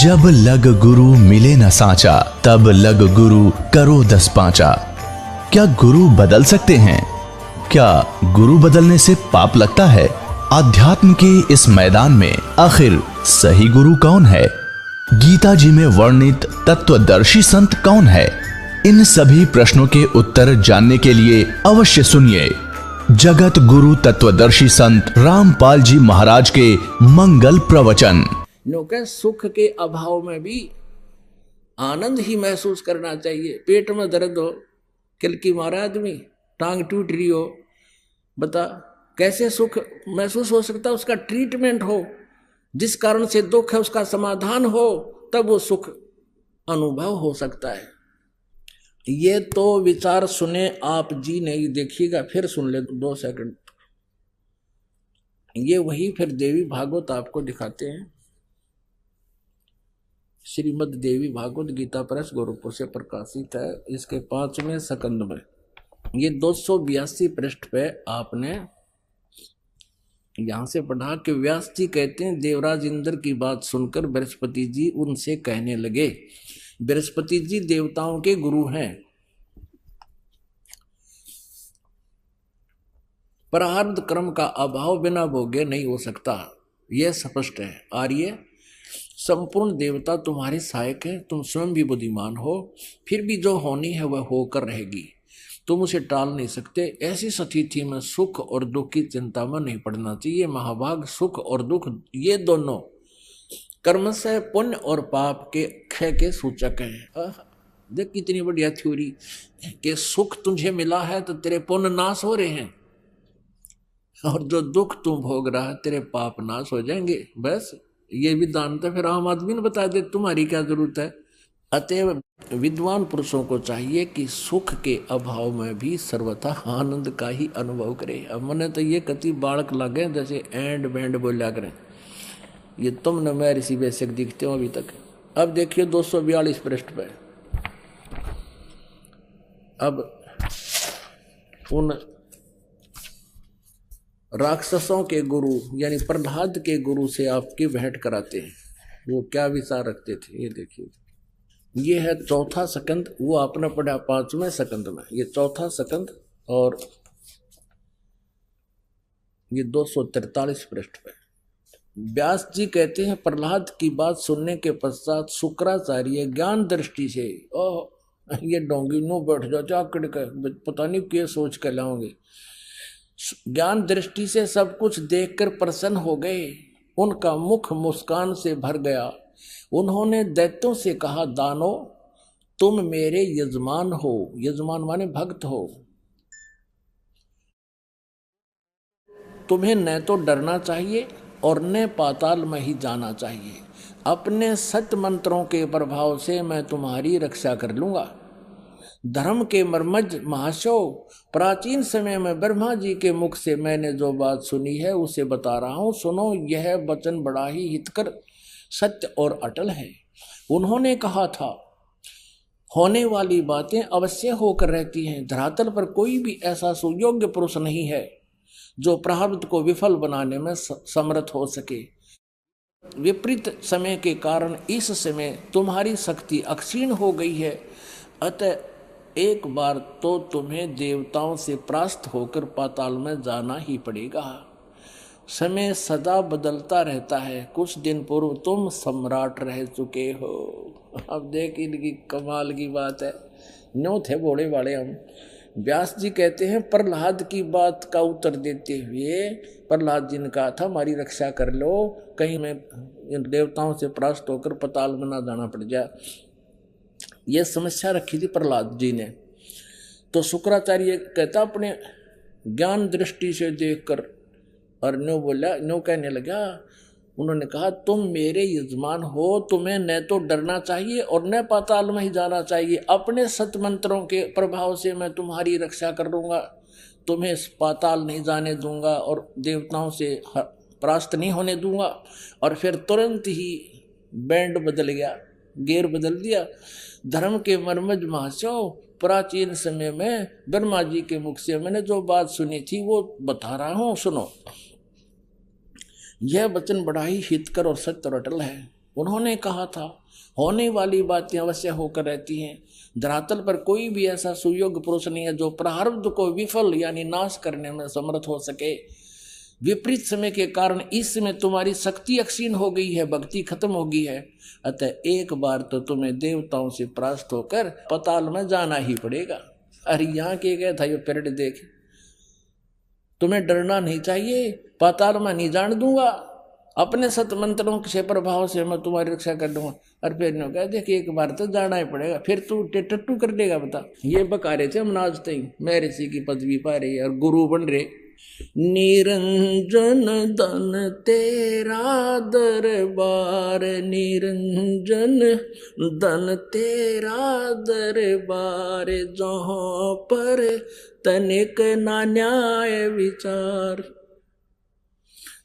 जब लग गुरु मिले न साचा, तब लग गुरु करो 10 पांचा। क्या गुरु बदल सकते हैं? क्या गुरु बदलने से पाप लगता है? आध्यात्म के इस मैदान में आखिर सही गुरु कौन है? गीता जी में वर्णित तत्वदर्शी संत कौन है? इन सभी प्रश्नों के उत्तर जानने के लिए अवश्य सुनिए जगत गुरु तत्वदर्शी संत रामपाल जी महाराज के मंगल प्रवचन। के सुख के अभाव में भी आनंद ही महसूस करना चाहिए। पेट में दर्द हो, किलकी मारा आदमी, टांग टूट रही हो, बता कैसे सुख महसूस हो सकता है? उसका ट्रीटमेंट हो, जिस कारण से दुख है उसका समाधान हो, तब वो सुख अनुभव हो सकता है। ये तो विचार सुने आप जी नहीं, देखिएगा फिर सुन ले 2 सेकंड। ये वही फिर देवी भागवत आपको दिखाते हैं। श्रीमद् देवी भागवत गीता प्रेस गोरखपुर से प्रकाशित है। इसके 5वें स्कंद में ये 282 पृष्ठ पे आपने यहां से पढ़ा कि व्यास जी कहते हैं, देवराज इंद्र की बात सुनकर बृहस्पति जी उनसे कहने लगे। बृहस्पति जी देवताओं के गुरु हैं। प्रारब्ध कर्म का अभाव बिना भोगे नहीं हो सकता, यह स्पष्ट है। आर्य, संपूर्ण देवता तुम्हारे सहायक है, तुम स्वयं भी बुद्धिमान हो, फिर भी जो होनी है वह होकर रहेगी, तुम उसे टाल नहीं सकते। ऐसी स्थिति में सुख और दुख की चिंता में नहीं पड़ना चाहिए। महाभाग सुख और दुख ये दोनों कर्म से पुण्य और पाप के क्षय के सूचक हैं। देख कितनी बढ़िया थ्योरी कि सुख तुझे मिला है तो तेरे पुण्य नाश हो रहे हैं, और जो दुख तुम भोग रहा है तेरे पाप नाश हो जाएंगे। बस ये विधान तो फिर आम आदमी ने बता दे, तुम्हारी क्या जरूरत है। अतएव विद्वान पुरुषों को चाहिए कि सुख के अभाव में भी सर्वथा आनंद का ही अनुभव करे। अब मैंने तो ये कति बालक लगे जैसे एंड बैंड बोलिया करें, ये तुम न मैं ऋषि वैश्य दिखते हो अभी तक। अब देखिए 242 पृष्ठ पे, अब उन राक्षसों के गुरु यानी प्रहलाद के गुरु से आपकी भेंट कराते हैं। वो क्या विचार रखते थे ये देखिए। ये है 4वां स्कंद, वो आपने पढ़ा 5वें स्कंद में। ये 4वां स्कंद और ये 243 पृष्ठ पे। व्यास जी कहते हैं, प्रहलाद की बात सुनने के पश्चात शुक्राचार्य ज्ञान दृष्टि से, ओह ये डोंगी नो बैठ जाते आकड़ के, पता नहीं क्या सोच के लाओगे, ज्ञान दृष्टि से सब कुछ देखकर प्रसन्न हो गए। उनका मुख मुस्कान से भर गया। उन्होंने दैत्यों से कहा, दानो तुम मेरे यजमान हो। यजमान माने भक्त हो। तुम्हें न तो डरना चाहिए और न पाताल में ही जाना चाहिए। अपने सत्य मंत्रों के प्रभाव से मैं तुम्हारी रक्षा कर लूंगा। धर्म के मर्मज महाशव, प्राचीन समय में ब्रह्मा जी के मुख से मैंने जो बात सुनी है उसे बता रहा हूँ, सुनो। यह वचन बड़ा ही हितकर, सत्य और अटल है। उन्होंने कहा था, होने वाली बातें अवश्य होकर रहती हैं। धरातल पर कोई भी ऐसा सुयोग्य पुरुष नहीं है जो प्रारब्ध को विफल बनाने में समर्थ हो सके। विपरीत समय के कारण इस समय तुम्हारी शक्ति अक्षीण हो गई है। अतः एक बार तो तुम्हें देवताओं से परास्त होकर पाताल में जाना ही पड़ेगा। समय सदा बदलता रहता है। कुछ दिन पूर्व तुम सम्राट रह चुके हो। अब देख इनकी कमाल की बात है। न्यों थे बड़े बड़े हम। व्यास जी कहते हैं, प्रहलाद की बात का उत्तर देते हुए प्रहलाद जी ने कहा था, हमारी रक्षा कर लो, कहीं मैं देवताओं से परास्त होकर पाताल में ना जाना पड़ जाए। यह समस्या रखी थी प्रहलाद जी ने। तो शुक्राचार्य कहता, अपने ज्ञान दृष्टि से देखकर, और न्यू बोला, न्यू कहने लगा, उन्होंने कहा, तुम मेरे यजमान हो, तुम्हें न तो डरना चाहिए और न पाताल में ही जाना चाहिए। अपने सत मंत्रों के प्रभाव से मैं तुम्हारी रक्षा कर लूंगा, तुम्हें पाताल नहीं जाने दूंगा और देवताओं से परास्त नहीं होने दूंगा। और फिर तुरंत ही बैंड बदल गया, गेर बदल दिया। धर्म के मर्मज महाशव, प्राचीन समय में ब्रह्मा जी के मुख से मैंने जो बात सुनी थी वो बता रहा हूं, सुनो। यह वचन बड़ा ही हितकर और सत्य और अटल है। उन्होंने कहा था होने वाली बातें अवश्य होकर रहती हैं। धरातल पर कोई भी ऐसा सुयोग्य पुरुष नहीं है जो प्रारब्ध को विफल यानी नाश करने में समर्थ हो सके। विपरीत समय के कारण इस समय तुम्हारी शक्ति अक्षीण हो गई है, भक्ति खत्म हो गई है। अतः एक बार तो तुम्हें देवताओं से परास्त होकर पाताल में जाना ही पड़ेगा। अरे यहाँ के गया था ये पेड़ देख, तुम्हें डरना नहीं चाहिए, पाताल में नहीं जान दूंगा, अपने सत मंत्रों के प्रभाव से मैं तुम्हारी रक्षा कर दूंगा। और फिर ने कहा देख एक बार तो जाना ही पड़ेगा, फिर तू टट्टू कर देगा बता। ये बका रहे थे हम नाचते ही, मैं ऋषि की पदवी पा रही है और गुरु बन रहे। निरंजन धन तेरा दरबार, निरंजन धन तेरा दरबार, जहाँ पर तनिक ना न्याय विचार,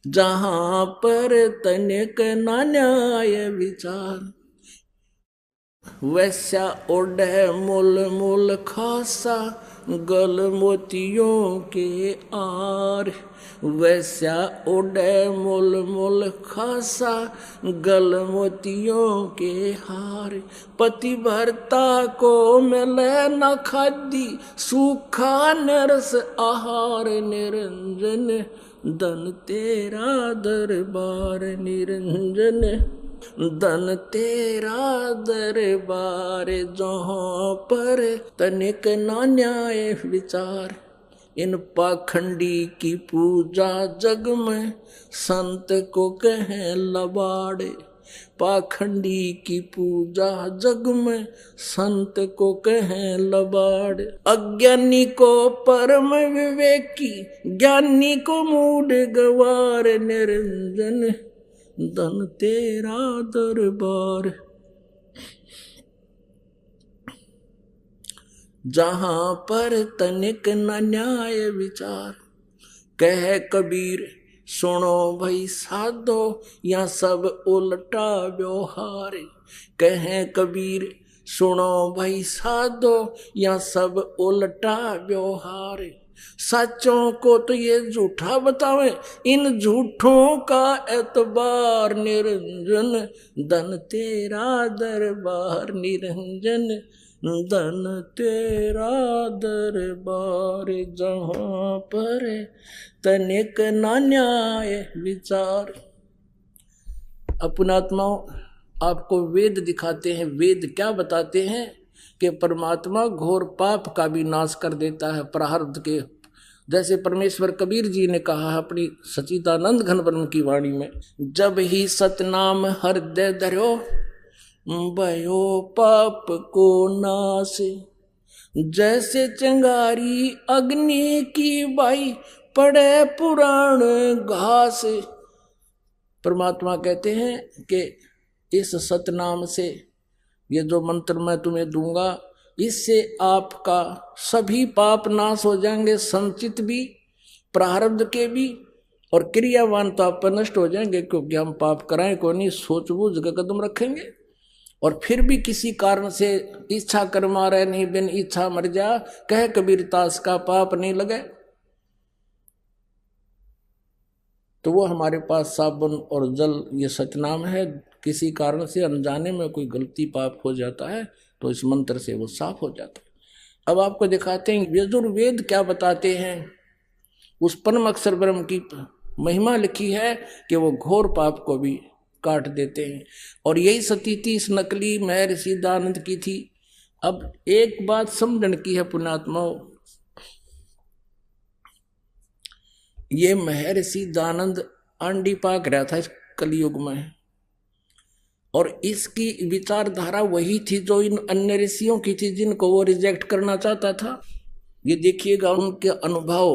जहाँ पर तनिक ना न्याय विचार। वैसा ओढ़े मूल मूल खासा, गल मोतियों के आर, वैसा ओढ़े मूल मूल खासा, गल मोतियों के हार। पतिव्रता को मिले न खादी, सूखा नरस आहार, निरंजन धन तेरा दरबार, निरंजन धन तेरा दरबार, जहाँ पर तनिक ना न्याय विचार। इन पाखंडी की पूजा जग में संत को कहें लबाड़े, पाखंडी की पूजा जग में संत को कहें लबाड़। अज्ञानी को परम विवेकी, ज्ञानी को मूढ़ गवार, निरंजन धन तेरा दरबार, जहाँ पर तनिक न न्याय विचार। कह कबीर सुनो भाई साधो, या सब उल्टा व्यवहार। कहे कबीर सुनो भाई साधो, या सब उल्टा व्यवहार। सच्चों को तो ये झूठा बतावे, इन झूठों का एतबार, निरंजन धन तेरा दरबार, निरंजन धन तेरा दरबार, जहाँ पर तनिक ना न्याय विचार। अपनात्माओं आपको वेद दिखाते हैं। वेद क्या बताते हैं कि परमात्मा घोर पाप का भी नाश कर देता है प्रारब्ध के। जैसे परमेश्वर कबीर जी ने कहा है अपनी सचिदानंद घन ब्रह्म की वाणी में, जब ही सतनाम हृदय धरो, भयो पाप को नाश। जैसे चिंगारी अग्नि की बाई, पड़े पुराण घास। परमात्मा कहते हैं कि इस सतनाम से, ये जो मंत्र मैं तुम्हें दूंगा, इससे आपका सभी पाप नाश हो जाएंगे, संचित भी, प्रारब्ध के भी, और क्रियावान तो आप पर नष्ट हो जाएंगे, क्योंकि हम पाप कराएं को नहीं, सोच बूझ के कदम रखेंगे। और फिर भी किसी कारण से इच्छा कर्मा रहे नहीं, बिन इच्छा मर जा, कह कबीर तास का पाप नहीं लगे। तो वो हमारे पास साबुन और जल ये सतनाम है। किसी कारण से अनजाने में कोई गलती पाप हो जाता है तो इस मंत्र से वो साफ हो जाता है। अब आपको दिखाते हैं यजुर्वेद क्या बताते हैं। उस परम अक्षर ब्रह्म की महिमा लिखी है कि वो घोर पाप को भी काट देते हैं। और यही स्थिति इस नकली महर्षि दानंद की थी। अब एक बात समझण की है पुण्यात्माओं, ये महर्षि दानंद आंडी पाक रहा था इस कलयुग में, और इसकी विचारधारा वही थी जो इन अन्य ऋषियों की थी जिनको वो रिजेक्ट करना चाहता था। ये देखिएगा उनके अनुभव,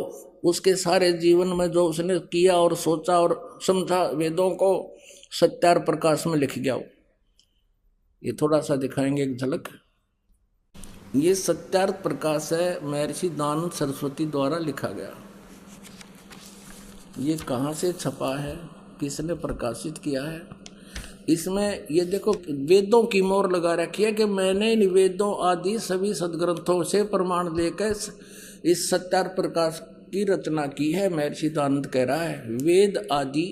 उसके सारे जीवन में जो उसने किया और सोचा और समझा, वेदों को सत्यार प्रकाश में लिख गया। ये थोड़ा सा दिखाएंगे एक झलक। ये सत्यार प्रकाश है, महर्षि दानंद सरस्वती द्वारा लिखा गया। ये कहाँ से छपा है, किसने प्रकाशित किया है? इसमें ये देखो वेदों की मोहर लगा रखी है कि मैंने इन वेदों आदि सभी सदग्रंथों से प्रमाण लेकर इस सत्यार प्रकाश की रचना की है। महर्षि दानंद कह रहा है वेद आदि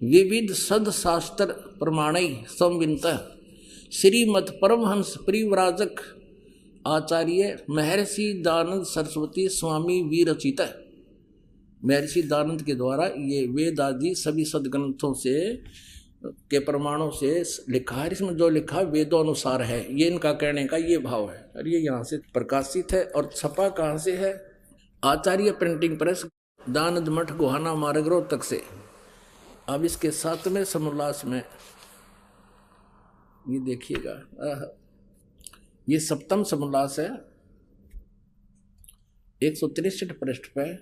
विविध सद शास्त्र प्रमाणै संविनतः श्रीमद परमहंस परिव्राजक आचार्य महर्षि दयानंद सरस्वती स्वामी विरचित। महर्षि दयानंद के द्वारा ये वेद आदि सभी सदग्रंथों से के प्रमाणों से लिखा है। इसमें जो लिखा वेदों अनुसार है, ये इनका कहने का ये भाव है। और ये यहाँ से प्रकाशित है। और छपा कहाँ से है? आचार्य प्रिंटिंग प्रेस, दयानंद मठ, गोहाना मार्ग रोहतक से। अब इसके 7वें समोल्लास में ये देखिएगा, ये 7वां समोल्लास है 163 पृष्ठ पे,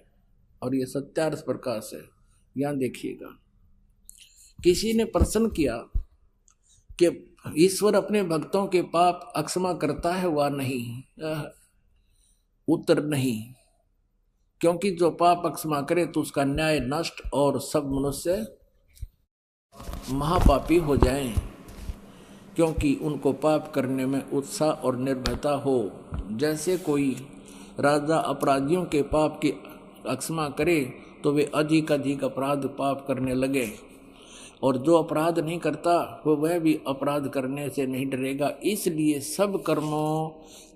और ये सत्यार्थ प्रकाश है। यहाँ देखिएगा, किसी ने प्रश्न किया कि ईश्वर अपने भक्तों के पाप अक्षमा करता है वा नहीं? उत्तर नहीं, क्योंकि जो पाप अक्षमा करे तो उसका न्याय नष्ट और सब मनुष्य महापापी हो जाएं, क्योंकि उनको पाप करने में उत्साह और निर्भयता हो। जैसे कोई राजा अपराधियों के पाप की अक्षमा करे तो वे अधिक अपराध पाप करने लगे, और जो अपराध नहीं करता वह भी अपराध करने से नहीं डरेगा। इसलिए सब कर्मों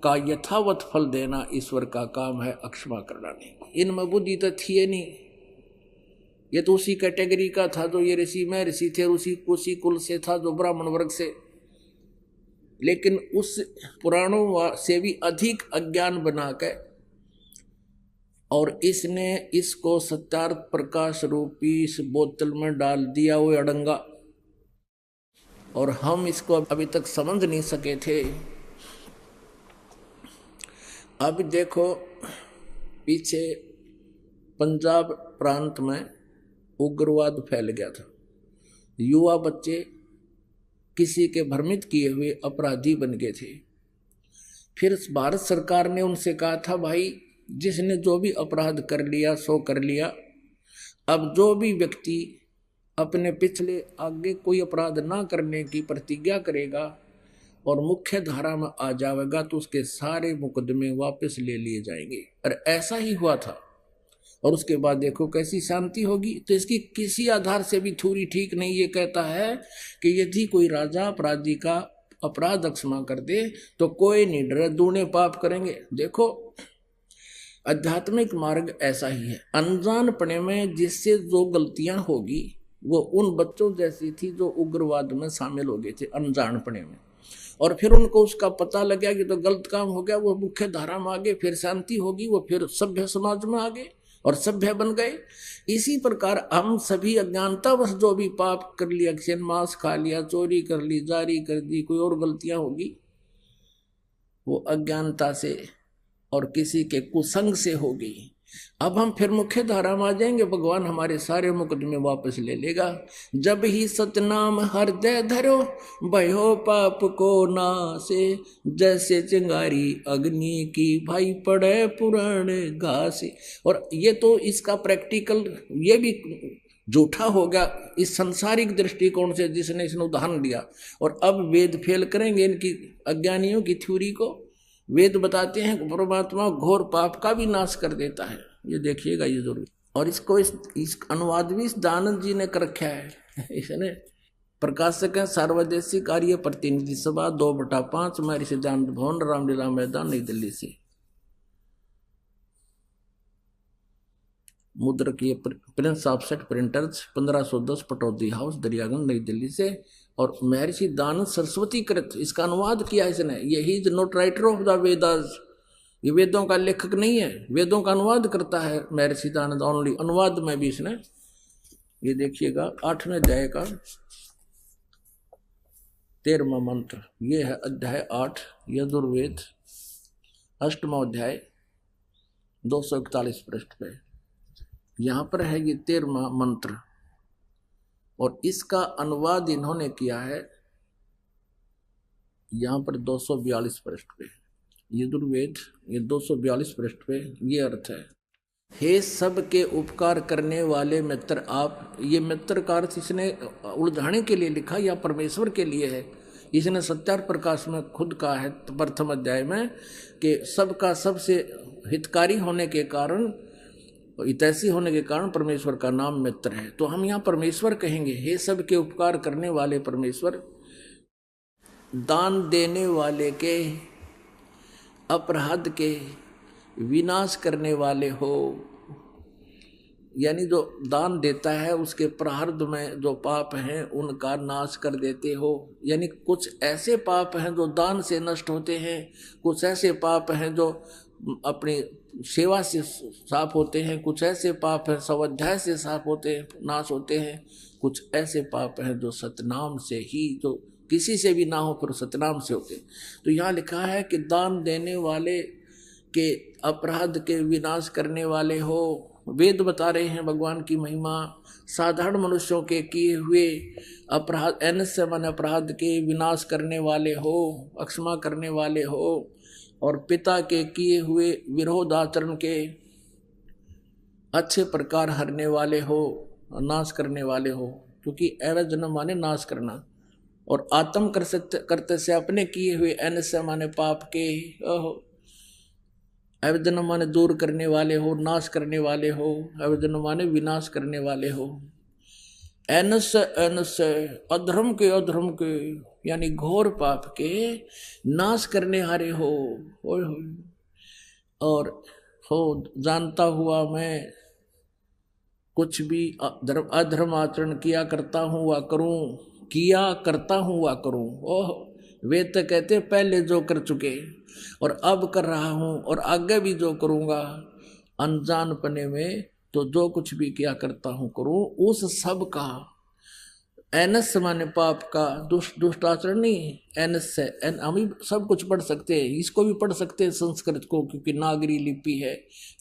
का यथावत फल देना ईश्वर का काम है, अक्षमा करना नहीं। इनमें बुद्धि तो थी नहीं, ये तो उसी कैटेगरी का था जो ये ऋषि में ऋषि थे, उसी कुल से था जो ब्राह्मण वर्ग से, लेकिन उस पुराणों से भी अधिक अज्ञान बना के और इसने इसको सत्यार्थ प्रकाश रूपी इस बोतल में डाल दिया वो अड़ंगा, और हम इसको अभी तक समझ नहीं सके थे। अब देखो, पीछे पंजाब प्रांत में उग्रवाद फैल गया था, युवा बच्चे किसी के भ्रमित किए हुए अपराधी बन गए थे। फिर भारत सरकार ने उनसे कहा था, भाई जिसने जो भी अपराध कर लिया सो कर लिया, अब जो भी व्यक्ति अपने पिछले आगे कोई अपराध ना करने की प्रतिज्ञा करेगा और मुख्य धारा में आ जाएगा तो उसके सारे मुकदमे वापस ले लिए जाएंगे। और ऐसा ही हुआ था। और उसके बाद देखो कैसी शांति होगी। तो इसकी किसी आधार से भी थ्योरी ठीक नहीं। ये कहता है कि यदि कोई राजा अपराधी का अपराध अक्षमा कर दे तो कोई नहीं डरे, दूने पाप करेंगे। देखो, आध्यात्मिक मार्ग ऐसा ही है। अनजानपने में जिससे जो गलतियां होगी वो उन बच्चों जैसी थी जो उग्रवाद में शामिल हो गए थे अनजानपने में, और फिर उनको उसका पता लग गया कि तो गलत काम हो गया, वो मुख्य धारा में आ गए, फिर शांति होगी, वो फिर सभ्य समाज में आ गए और सभ्य बन गए। इसी प्रकार हम सभी अज्ञानतावश जो भी पाप कर लिया, किसी ने मांस खा लिया, चोरी कर ली, जारी कर दी, कोई और गलतियां होगी, वो अज्ञानता से और किसी के कुसंग से होगी। अब हम फिर मुख्य धारा में आ जाएंगे, भगवान हमारे सारे मुकदमे वापस ले लेगा। जब ही सतनाम हृदय धरो, भयो पाप को नासे, जैसे चिंगारी अग्नि की, भाई पड़े पुराने घासे। और ये तो इसका प्रैक्टिकल ये भी झूठा हो गया इस संसारिक दृष्टिकोण से जिसने इसने उदाहरण दिया। और अब वेद फेल करेंगे इनकी अज्ञानियों की थ्योरी को। वेद बताते हैं कि परमात्मा घोर पाप का भी नाश कर देता है। ये देखिएगा, ये जरूर। और इसको इस अनुवाद भी दयानंद जी ने कर रखा है। इसने प्रकाशक है सार्वदेशिक कार्य प्रतिनिधि सभा 2/5 महर्षि दयानंद भवन, रामलीला मैदान, नई दिल्ली से। मुद्रक ये Prince offset printers 1510 Pataudi house, Daryaganj, नई दिल्ली से। और महर्षि दयानंद सरस्वती कृत इसका अनुवाद किया इसने। यही the not writer of the Vedas, ये वेदों का लेखक नहीं है, वेदों का अनुवाद करता है महर्षि दयानंद ओनली। अनुवाद में भी इसने, ये देखिएगा 8वें अध्याय का 13वां मंत्र, ये है अध्याय 8 यजुर्वेद, 8वां अध्याय 241 पृष्ठ पे। यहाँ पर है ये 13वां मंत्र, और इसका अनुवाद इन्होंने किया है यहाँ पर 242 पृष्ठ पे। यजुर्वेद ये 242 पृष्ठ पे ये अर्थ है, हे सब के उपकार करने वाले मित्र आप। ये मित्र का अर्थ इसने उलझाने के लिए लिखा या परमेश्वर के लिए है। इसने सत्यार्थ प्रकाश में खुद कहा है प्रथम अध्याय में कि सबका सबसे हितकारी होने के कारण और हितैषी होने के कारण परमेश्वर का नाम मित्र है। तो हम यहाँ परमेश्वर कहेंगे, हे सबके उपकार करने वाले परमेश्वर, दान देने वाले के अपराध के विनाश करने वाले हो। यानी जो दान देता है उसके प्रारब्ध में जो पाप हैं उनका नाश कर देते हो। यानी कुछ ऐसे पाप हैं जो दान से नष्ट होते हैं, कुछ ऐसे पाप हैं जो अपनी सेवा से साफ होते हैं, कुछ ऐसे पाप हैं स्वाध्याय से साफ होते हैं, नाश होते हैं, कुछ ऐसे पाप हैं जो सतनाम से ही, जो किसी से भी ना हो फिर सतनाम से होते। तो यहाँ लिखा है कि दान देने वाले के अपराध के विनाश करने वाले हो। वेद बता रहे हैं भगवान की महिमा। साधारण मनुष्यों के किए हुए अपराध, एनस्य मन अपराध के विनाश करने वाले हो, अक्षमा करने वाले हो, और पिता के किए हुए विरोध आचरण के अच्छे प्रकार हरने वाले हो, नाश करने वाले हो। क्योंकि एवं जन्म माने नाश करना, और आत्म करते से अपने किए हुए एनस्य माने पाप के, अवजन माने दूर करने वाले हो, नाश करने वाले हो, अवजन माने विनाश करने वाले हो। एनस एनस अधर्म के यानी घोर पाप के नाश करने हारे हो। और हो जानता हुआ मैं कुछ भी अधर्म आचरण किया करता हूँ वा करूँ। ओह, वे तो कहते पहले जो कर चुके और अब कर रहा हूँ और आगे भी जो करूँगा, अनजान पने में तो जो कुछ भी किया करता हूँ करूँ, उस सब का एनस माने पाप का, दुष्ट आचरण नहीं, एनस से हम ही सब कुछ पढ़ सकते हैं, इसको भी पढ़ सकते हैं संस्कृत को, क्योंकि नागरी लिपि है।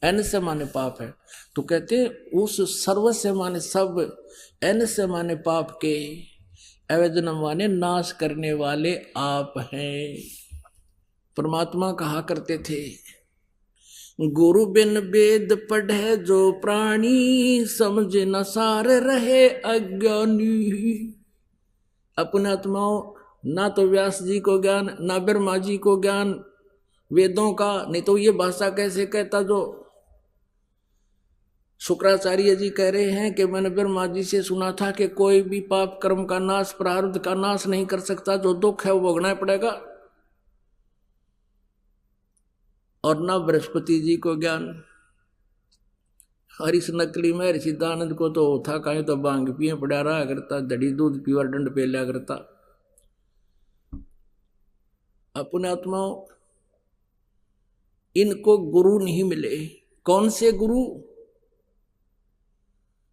एनस माने पाप है, तो कहते हैं उस सर्वस्य माने सब, एनस माने पाप के, अवैधन माने नाश करने वाले आप हैं। परमात्मा कहा करते थे, गुरु बिन वेद पढ़े जो प्राणी, समझे न सार रहे अज्ञानी। अपने आत्माओं, ना तो व्यास जी को ज्ञान, ना ब्रह्मा जी को ज्ञान वेदों का, नहीं तो ये भाषा कैसे कहता। जो शुक्राचार्य जी कह रहे हैं कि मैंने ब्रह्मा जी से सुना था कि कोई भी पाप कर्म का नाश, प्रारब्ध का नाश नहीं कर सकता, जो दुख है वो भोगना पड़ेगा। और ना बृहस्पति जी को ज्ञान। हरिश नकली में ऋषिदानंद को तो था कहीं तो बांग पिए पड़ा रहा करता, दड़ी दूध पीवर दंड पे लिया करता। अपने आत्माओं, इनको गुरु नहीं मिले। कौन से गुरु?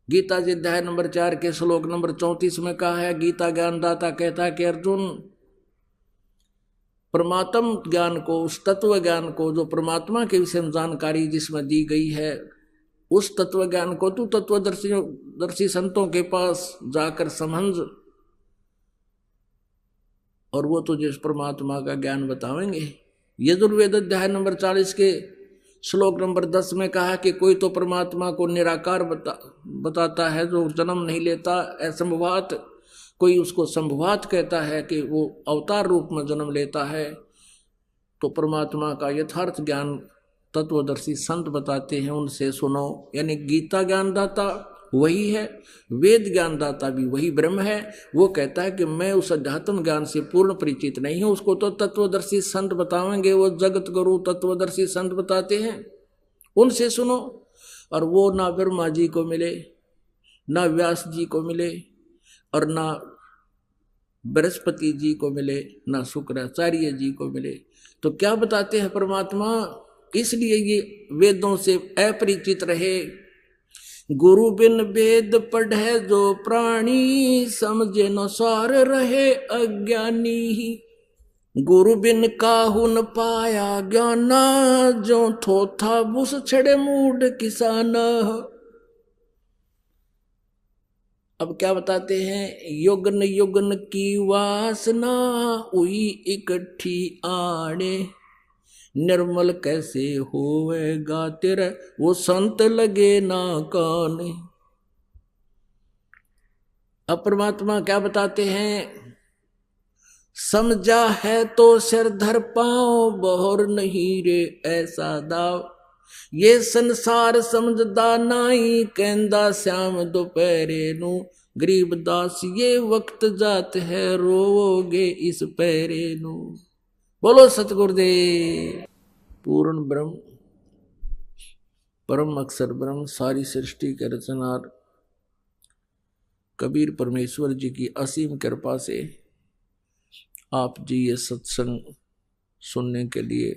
गीता जी अध्याय नंबर 4 के श्लोक नंबर 34 में कहा है, गीता ज्ञानदाता कहता है कि अर्जुन, परमात्म ज्ञान को, उस तत्व ज्ञान को जो परमात्मा के विषय में जानकारी जिसमें दी गई है, उस तत्व ज्ञान को तू तत्वदर्शी संतों के पास जाकर समझ, और वो तुझे परमात्मा का ज्ञान बतावेंगे। यजुर्वेद अध्याय नंबर 40 के श्लोक नंबर 10 में कहा कि कोई तो परमात्मा को निराकार बताता है, जो जन्म नहीं लेता, असंभवात। कोई उसको संभवात कहता है कि वो अवतार रूप में जन्म लेता है। तो परमात्मा का यथार्थ ज्ञान तत्वदर्शी संत बताते हैं, उनसे सुनो। यानी गीता ज्ञानदाता वही है, वेद ज्ञानदाता भी वही ब्रह्म है। वो कहता है कि मैं उस अध्यात्म ज्ञान से पूर्ण परिचित नहीं हूँ, उसको तो तत्वदर्शी संत बतावेंगे। वो जगत गुरु तत्वदर्शी संत बताते हैं, उनसे सुनो। और वो ना ब्रह्मा जी को मिले, ना व्यास जी को मिले, और ना बृहस्पति जी को मिले, ना शुक्राचार्य जी को मिले। तो क्या बताते हैं परमात्मा? इसलिए ये वेदों से अपरिचित रहे। गुरु बिन वेद पढ़े जो प्राणी, समझे न सार रहे अज्ञानी। गुरु बिन काहू न पाया ज्ञाना, जो थोथा बुस छड़े मूड किसान। अब क्या बताते हैं? युगन युगन की वासना, उई इकट्ठी आने। निर्मल कैसे होवेगा तेरा, वो संत लगे ना कान। अब परमात्मा क्या बताते हैं? समझा है तो सिर धर पाओ, बहुर नहीं रे ऐसा दाव। ये संसार समझदा नाई, कहंदा श्याम दोपहरे नू, गरीब दास ये वक्त जात है, रोओगे इस पहरे नू। बोलो सतगुरुदेव। पूर्ण ब्रह्म परम अक्षर ब्रह्म सारी सृष्टि के रचनार कबीर परमेश्वर जी की असीम कृपा से आप जी ये सत्संग सुनने के लिए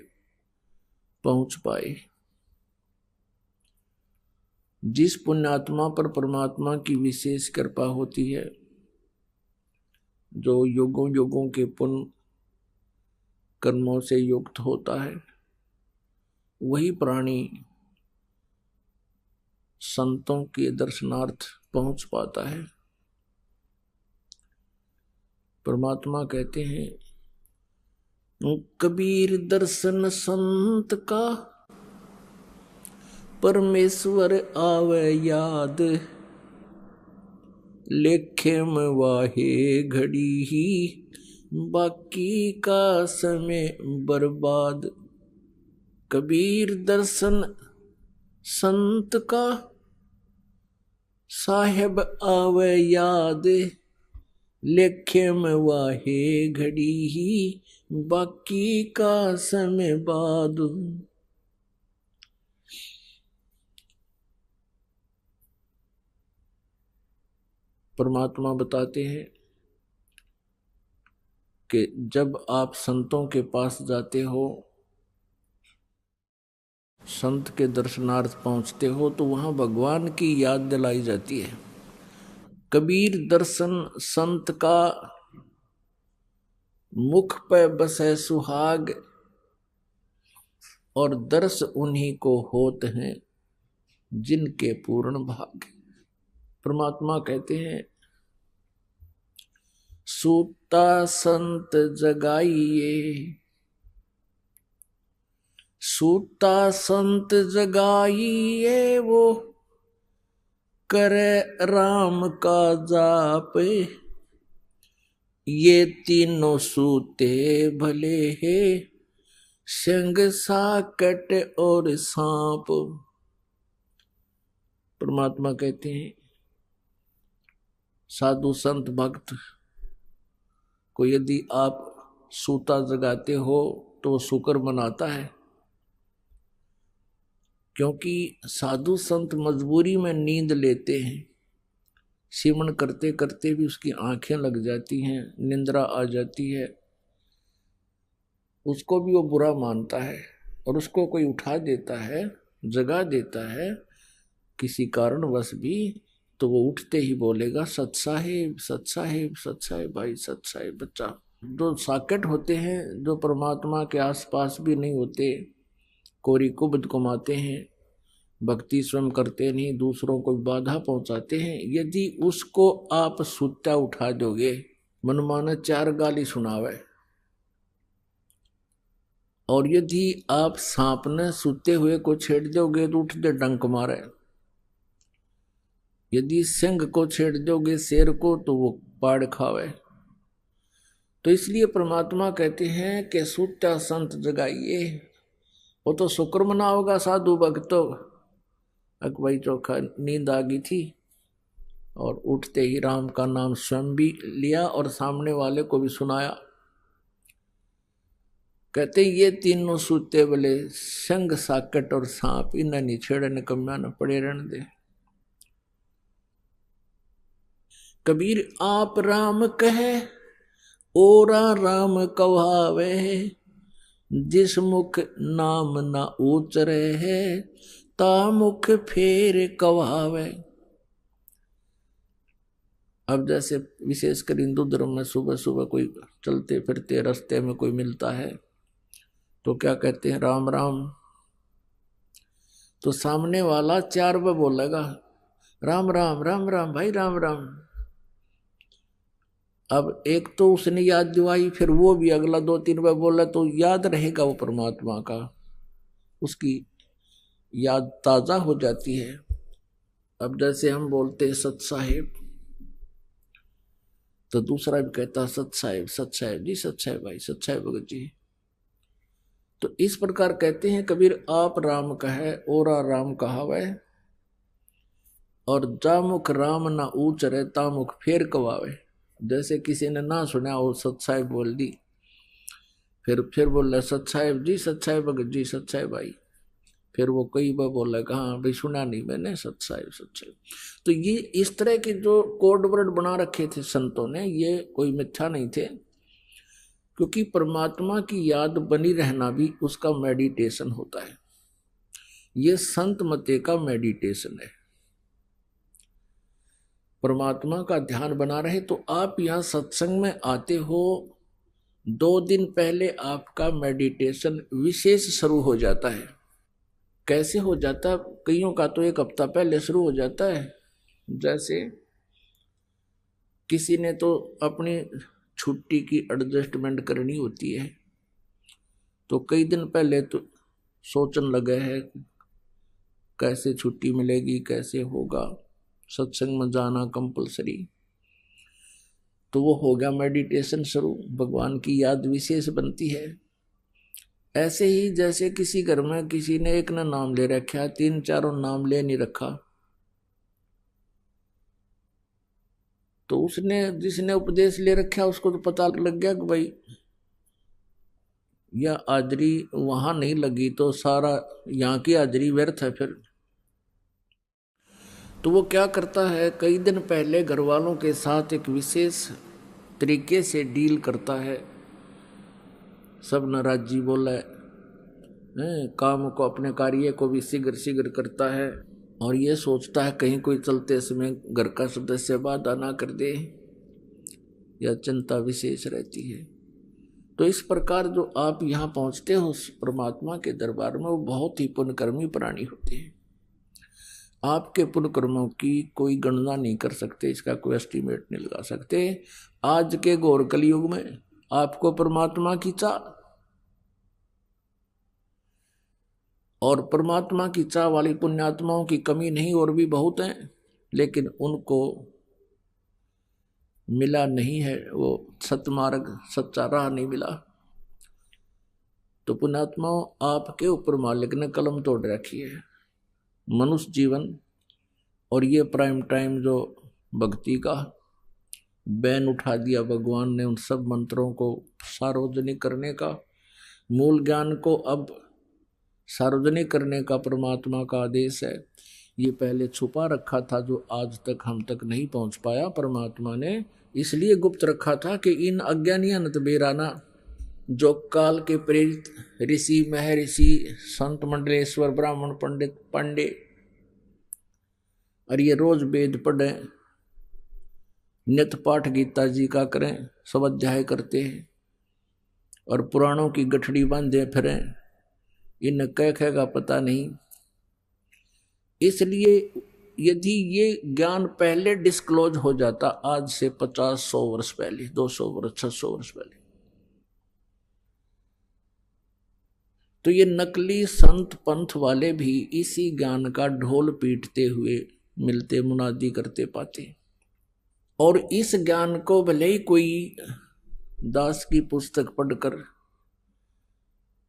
पहुंच पाए। जिस पुण्यात्मा पर परमात्मा की विशेष कृपा होती है, जो युगों युगों के पुण्य कर्मों से युक्त होता है, वही प्राणी संतों के दर्शनार्थ पहुंच पाता है। परमात्मा कहते हैं, कबीर दर्शन संत का, परमेश्वर आवे याद, लेखे में वाहे घड़ी ही, बाकी का समय बर्बाद। कबीर दर्शन संत का, साहेब आवे याद, लेखे में वाहे घड़ी ही, बाकी का समय बाद। परमात्मा बताते हैं कि जब आप संतों के पास जाते हो, संत के दर्शनार्थ पहुंचते हो, तो वहां भगवान की याद दिलाई जाती है। कबीर दर्शन संत का, मुख पे बसे सुहाग, और दर्श उन्हीं को होत हैं जिनके पूर्ण भाग। परमात्मा कहते हैं, सूता संत जगाइए, सूता संत जगाइए, वो करे राम का जाप, ये तीनों सूते भले है, संग साकट और सांप। परमात्मा कहते हैं, साधु संत भक्त को यदि आप सूता जगाते हो तो वो शुक्र मनाता है, क्योंकि साधु संत मजबूरी में नींद लेते हैं। सिमरन करते करते भी उसकी आंखें लग जाती हैं, निंद्रा आ जाती है, उसको भी वो बुरा मानता है, और उसको कोई उठा देता है, जगा देता है किसी कारणवश भी, तो वो उठते ही बोलेगा, सत साहेब सत साहेब सत साहेब भाई सत साहेब बच्चा। जो साकेट होते हैं, जो परमात्मा के आसपास भी नहीं होते, कोरी कुबद कमाते हैं, भक्ति स्वयं करते नहीं, दूसरों को बाधा पहुंचाते हैं, यदि उसको आप सुत्ता उठा दोगे, मनमाना चार गाली सुनावे, और यदि आप सांप ने सुते हुए को छेड़ दोगे तो उठ दे डंक मारे, यदि सिंह को छेड़ दोगे शेर को तो वो पाड़ खावे। तो इसलिए परमात्मा कहते हैं कि सुत्ता संत जगाइए। वो तो शुक्र मनाओगा साधु भक्तों, अकबाई चौखा नींद आ गई थी और उठते ही राम का नाम स्वयं भी लिया और सामने वाले को भी सुनाया। कहते ये तीनों सूते बोले, संग साकट और सांप, इन्हें नहीं छेड़े न कम्या न पड़े रहने दे। कबीर आप राम कहे, ओरा राम कहावे, जिस मुख नाम ना उचरे है, ता मुख फेर कहावे। अब जैसे विशेषकर हिंदू धर्म में सुबह सुबह कोई चलते फिरते रास्ते में कोई मिलता है तो क्या कहते हैं, राम राम। तो सामने वाला चार बार बोलेगा, राम राम राम राम भाई राम राम। अब एक तो उसने याद दिवाई, फिर वो भी अगला 2-3 बार बोला तो याद रहेगा वो परमात्मा का, उसकी याद ताजा हो जाती है। अब जैसे हम बोलते हैं सत साहेब, तो दूसरा भी कहता सत साहेब जी, सत साहेब भाई, सत साहेब भगत जी। तो इस प्रकार कहते हैं कबीर, आप राम कहे ओरा राम कहावे, और जामुख राम ना ऊंच रहे तामुख फेर कवावे। जैसे किसी ने ना सुना वो सत्साहेब बोल दी, फिर बोल रहा सत्साहेब जी, सत्साहेब भगत जी, सत्साहेब भाई। फिर वो कई बार बोला कि हाँ भाई सुना नहीं मैंने, सत्साहेब सत्साहेब। तो ये इस तरह के जो कोड वर्ड बना रखे थे संतों ने, ये कोई मिथ्या नहीं थे, क्योंकि परमात्मा की याद बनी रहना भी उसका मेडिटेशन होता है। ये संत मते का मेडिटेशन है। परमात्मा का ध्यान बना रहे। तो आप यहाँ सत्संग में आते हो, 2 दिन पहले आपका मेडिटेशन विशेष शुरू हो जाता है। कैसे हो जाता है? कईयों का तो 1 हफ्ता पहले शुरू हो जाता है। जैसे किसी ने तो अपनी छुट्टी की एडजस्टमेंट करनी होती है, तो कई दिन पहले तो सोचने लगे है कैसे छुट्टी मिलेगी, कैसे होगा, सत्संग में जाना कंपलसरी। तो वो हो गया मेडिटेशन शुरू, भगवान की याद विशेष बनती है। ऐसे ही जैसे किसी घर में किसी ने एक ने नाम ले रखा, 3-4 नाम ले नहीं रखा, तो उसने जिसने उपदेश ले रखा उसको तो पता लग गया कि भाई यह हाजरी वहां नहीं लगी तो सारा यहाँ की हाजरी व्यर्थ है। फिर तो वो क्या करता है, कई दिन पहले घर वालों के साथ एक विशेष तरीके से डील करता है। सब नाराजी बोला है, काम को, अपने कार्य को भी शीघ्र शीघ्र करता है, और ये सोचता है कहीं कोई चलते समय घर का सदस्य बाधा ना कर दे, या चिंता विशेष रहती है। तो इस प्रकार जो आप यहाँ पहुँचते हो परमात्मा के दरबार में, वो बहुत ही पुण्यकर्मी प्राणी होते हैं। आपके पुण्य कर्मों की कोई गणना नहीं कर सकते, इसका कोई एस्टीमेट नहीं लगा सकते। आज के घोर कलयुग में आपको परमात्मा की चाह, और परमात्मा की चाह वाली पुण्यात्माओं की कमी नहीं, और भी बहुत हैं, लेकिन उनको मिला नहीं है वो सतमार्ग, सच्चा राह नहीं मिला। तो पुण्यात्माओं, आपके ऊपर मालिक ने कलम तोड़ रखी है। मनुष्य जीवन और ये प्राइम टाइम जो भक्ति का बैन उठा दिया भगवान ने, उन सब मंत्रों को सार्वजनिक करने का, मूल ज्ञान को अब सार्वजनिक करने का परमात्मा का आदेश है। ये पहले छुपा रखा था, जो आज तक हम तक नहीं पहुंच पाया। परमात्मा ने इसलिए गुप्त रखा था कि इन अज्ञानियां नत बेराना, जो काल के प्रेरित ऋषि, महर्षि, संत मंडलेश्वर, ब्राह्मण, पंडित, पांडे, और ये रोज वेद पढ़े, नित्य पाठ गीता जी का करें, सब अध्याय करते हैं, और पुराणों की गठड़ी बांधे फिरें, इन कह का पता नहीं। इसलिए यदि ये ज्ञान पहले डिस्क्लोज हो जाता, आज से 50-100 वर्ष पहले, 200 वर्ष, 600 वर्ष पहले, तो ये नकली संत पंथ वाले भी इसी ज्ञान का ढोल पीटते हुए मिलते, मुनादी करते पाते। और इस ज्ञान को भले ही कोई दास की पुस्तक पढ़कर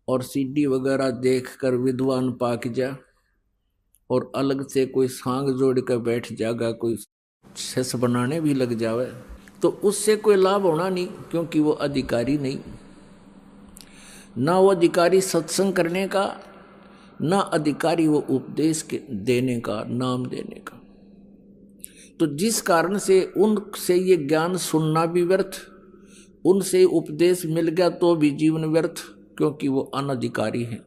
और सीडी वगैरह देखकर विद्वान पाक जा, और अलग से कोई सांग जोड़ कर बैठ जाएगा, कोई शिष्य बनाने भी लग जावे, तो उससे कोई लाभ होना नहीं, क्योंकि वो अधिकारी नहीं, ना वो अधिकारी सत्संग करने का, ना अधिकारी वो उपदेश के देने का, नाम देने का। तो जिस कारण से उनसे ये ज्ञान सुनना भी व्यर्थ, उनसे उपदेश मिल गया तो भी जीवन व्यर्थ, क्योंकि वो अनधिकारी है।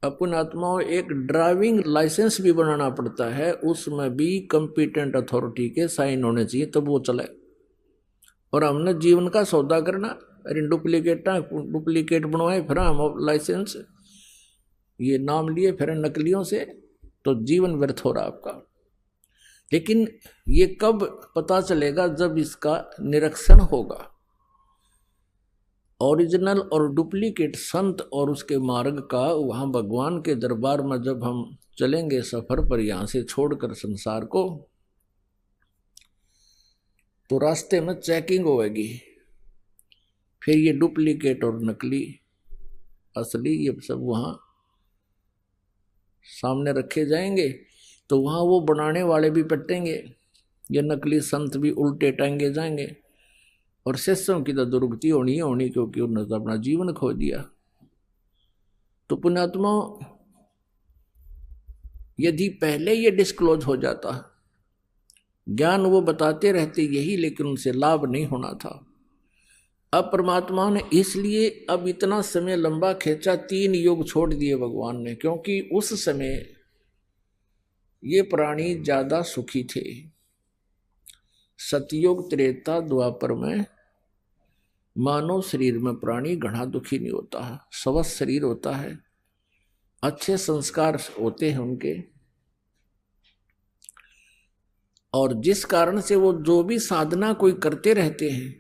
अपन आत्माओं, एक ड्राइविंग लाइसेंस भी बनाना पड़ता है, उसमें भी कंपिटेंट अथॉरिटी के साइन होने चाहिए तब वो चले। और हमने जीवन का सौदा करना, अरे डुप्लीकेट बनवाए फिर हम लाइसेंस, ये नाम लिए फिर नकलियों से, तो जीवन व्यर्थ हो रहा आपका। लेकिन ये कब पता चलेगा? जब इसका निरीक्षण होगा। ओरिजिनल और डुप्लीकेट संत और उसके मार्ग का, वहाँ भगवान के दरबार में जब हम चलेंगे सफर पर, यहाँ से छोड़कर संसार को, तो रास्ते में चेकिंग होगी। फिर ये डुप्लीकेट और नकली असली ये सब वहाँ सामने रखे जाएंगे, तो वहाँ वो बनाने वाले भी पटेंगे, ये नकली संत भी उल्टे टांगे जाएंगे, और शिष्यों की तो दुर्गति होनी ही होनी, क्योंकि उन्होंने तो अपना जीवन खो दिया। तो पुण्यात्मा, यदि पहले ये डिस्क्लोज हो जाता, ज्ञान वो बताते रहते यही, लेकिन उनसे लाभ नहीं होना था। अब परमात्मा ने इसलिए अब इतना समय लंबा खींचा, 3 युग छोड़ दिए भगवान ने, क्योंकि उस समय ये प्राणी ज्यादा सुखी थे। सतयुग त्रेता द्वापर में मानव शरीर में प्राणी घना दुखी नहीं होता है, स्वस्थ शरीर होता है, अच्छे संस्कार होते हैं उनके, और जिस कारण से वो जो भी साधना कोई करते रहते हैं,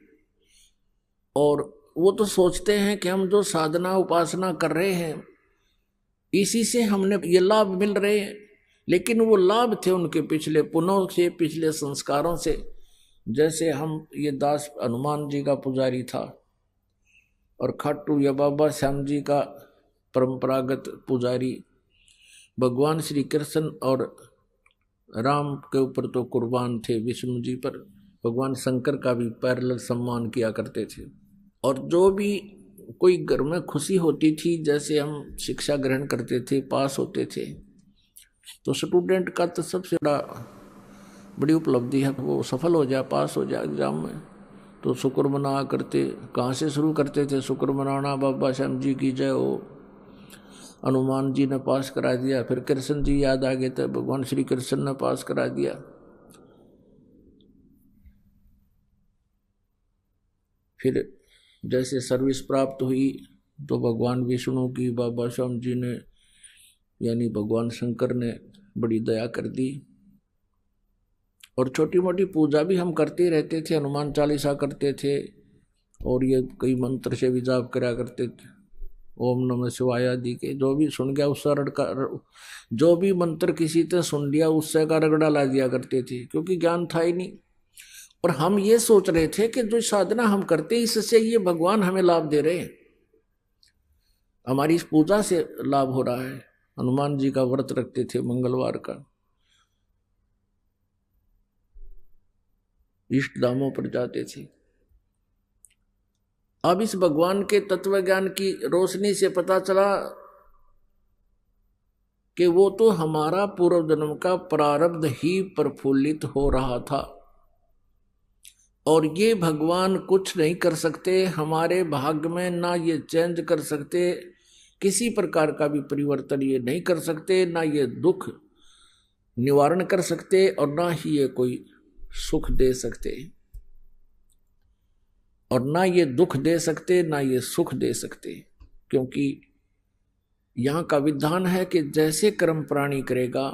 और वो तो सोचते हैं कि हम जो साधना उपासना कर रहे हैं इसी से हमने ये लाभ मिल रहे हैं, लेकिन वो लाभ थे उनके पिछले पुण्यों से, पिछले संस्कारों से। जैसे हम ये दास हनुमान जी का पुजारी था, और खाटू या बाबा श्याम जी का परंपरागत पुजारी, भगवान श्री कृष्ण और राम के ऊपर तो कुर्बान थे, विष्णु जी पर भगवान शंकर का भी पैरेलल सम्मान किया करते थे। और जो भी कोई घर में खुशी होती थी, जैसे हम शिक्षा ग्रहण करते थे, पास होते थे, तो स्टूडेंट का तो सबसे बड़ी उपलब्धि है वो सफल हो जाए, पास हो जाए एग्जाम में, तो शुक्र मना करते। कहाँ से शुरू करते थे शुक्र मनाना? बाबा श्याम जी की जय हो, हनुमान जी ने पास करा दिया, फिर कृष्ण जी याद आ गए थे, भगवान श्री कृष्ण ने पास करा दिया। फिर जैसे सर्विस प्राप्त हुई तो भगवान विष्णु की बाबा श्याम जी ने यानी भगवान शंकर ने बड़ी दया कर दी। और छोटी मोटी पूजा भी हम करते रहते थे, हनुमान चालीसा करते थे, और ये कई मंत्र से भी जाप करा करते थे, ओम नमः शिवाय आदि के। जो भी सुन गया उससे जो भी मंत्र किसी ने सुन लिया उससे का रगड़ा ला दिया करते थे, क्योंकि ज्ञान था ही नहीं। और हम ये सोच रहे थे कि जो साधना हम करते इससे ये भगवान हमें लाभ दे रहे हैं, हमारी इस पूजा से लाभ हो रहा है। हनुमान जी का व्रत रखते थे मंगलवार का, इष्ट धामों पर जाते थे। अब इस भगवान के तत्व ज्ञान की रोशनी से पता चला कि वो तो हमारा पूर्व जन्म का प्रारब्ध ही प्रफुल्लित हो रहा था, और ये भगवान कुछ नहीं कर सकते हमारे भाग्य में, ना ये चेंज कर सकते, किसी प्रकार का भी परिवर्तन ये नहीं कर सकते, ना ये दुख निवारण कर सकते, और ना ही ये कोई सुख दे सकते, और ना ये दुख दे सकते, ना ये सुख दे सकते। क्योंकि यहाँ का विधान है कि जैसे कर्म प्राणी करेगा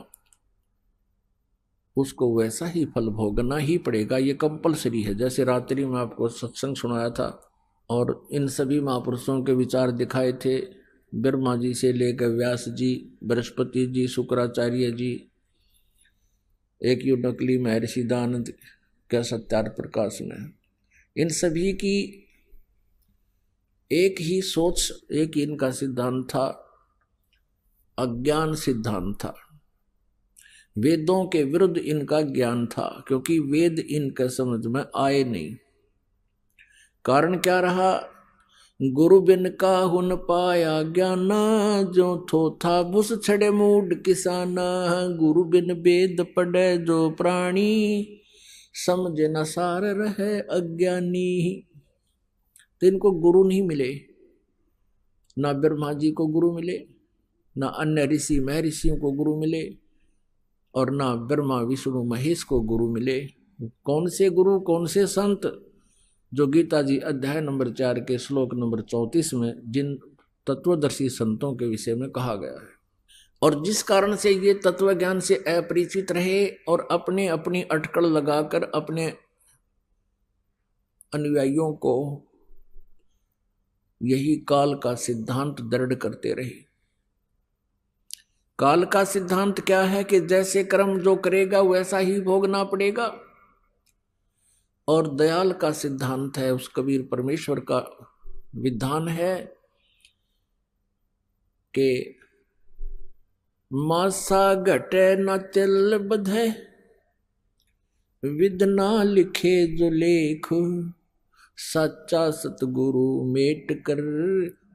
उसको वैसा ही फल भोगना ही पड़ेगा, ये कंपलसरी है। जैसे रात्रि में आपको सत्संग सुनाया था और इन सभी महापुरुषों के विचार दिखाए थे, ब्रह्मा जी से लेकर व्यास जी, बृहस्पति जी, शुक्राचार्य जी, एक यू नकली महर्षि दानंद का सत्यार्थ प्रकाश में, इन सभी की एक ही सोच, एक ही इनका सिद्धांत था, अज्ञान सिद्धांत था। वेदों के विरुद्ध इनका ज्ञान था, क्योंकि वेद इनके समझ में आए नहीं। कारण क्या रहा? गुरु बिन काहुन पाया ज्ञाना, जो थो था बुस छड़े मूड किसाना। गुरु बिन वेद पढ़े जो प्राणी, समझे न सार रहे अज्ञानी। तो इनको गुरु नहीं मिले, ना ब्रह्मा जी को गुरु मिले, ना अन्य ऋषि महर्षियों को गुरु मिले, और ना ब्रह्मा विष्णु महेश को गुरु मिले। कौन से गुरु, कौन से संत? जो गीता जी अध्याय नंबर 4 के श्लोक नंबर 34 में जिन तत्वदर्शी संतों के विषय में कहा गया है, और जिस कारण से ये तत्व ज्ञान से अपरिचित रहे और अपने अपनी अटकल लगाकर अपने अनुयायियों को यही काल का सिद्धांत दृढ़ करते रहे। काल का सिद्धांत क्या है कि जैसे कर्म जो करेगा वैसा ही भोगना पड़ेगा। और दयाल का सिद्धांत है, उस कबीर परमेश्वर का विधान है कि मासा घटे न तिल बधे, विद ना लिखे जो लेख, सच्चा सतगुरु मेट कर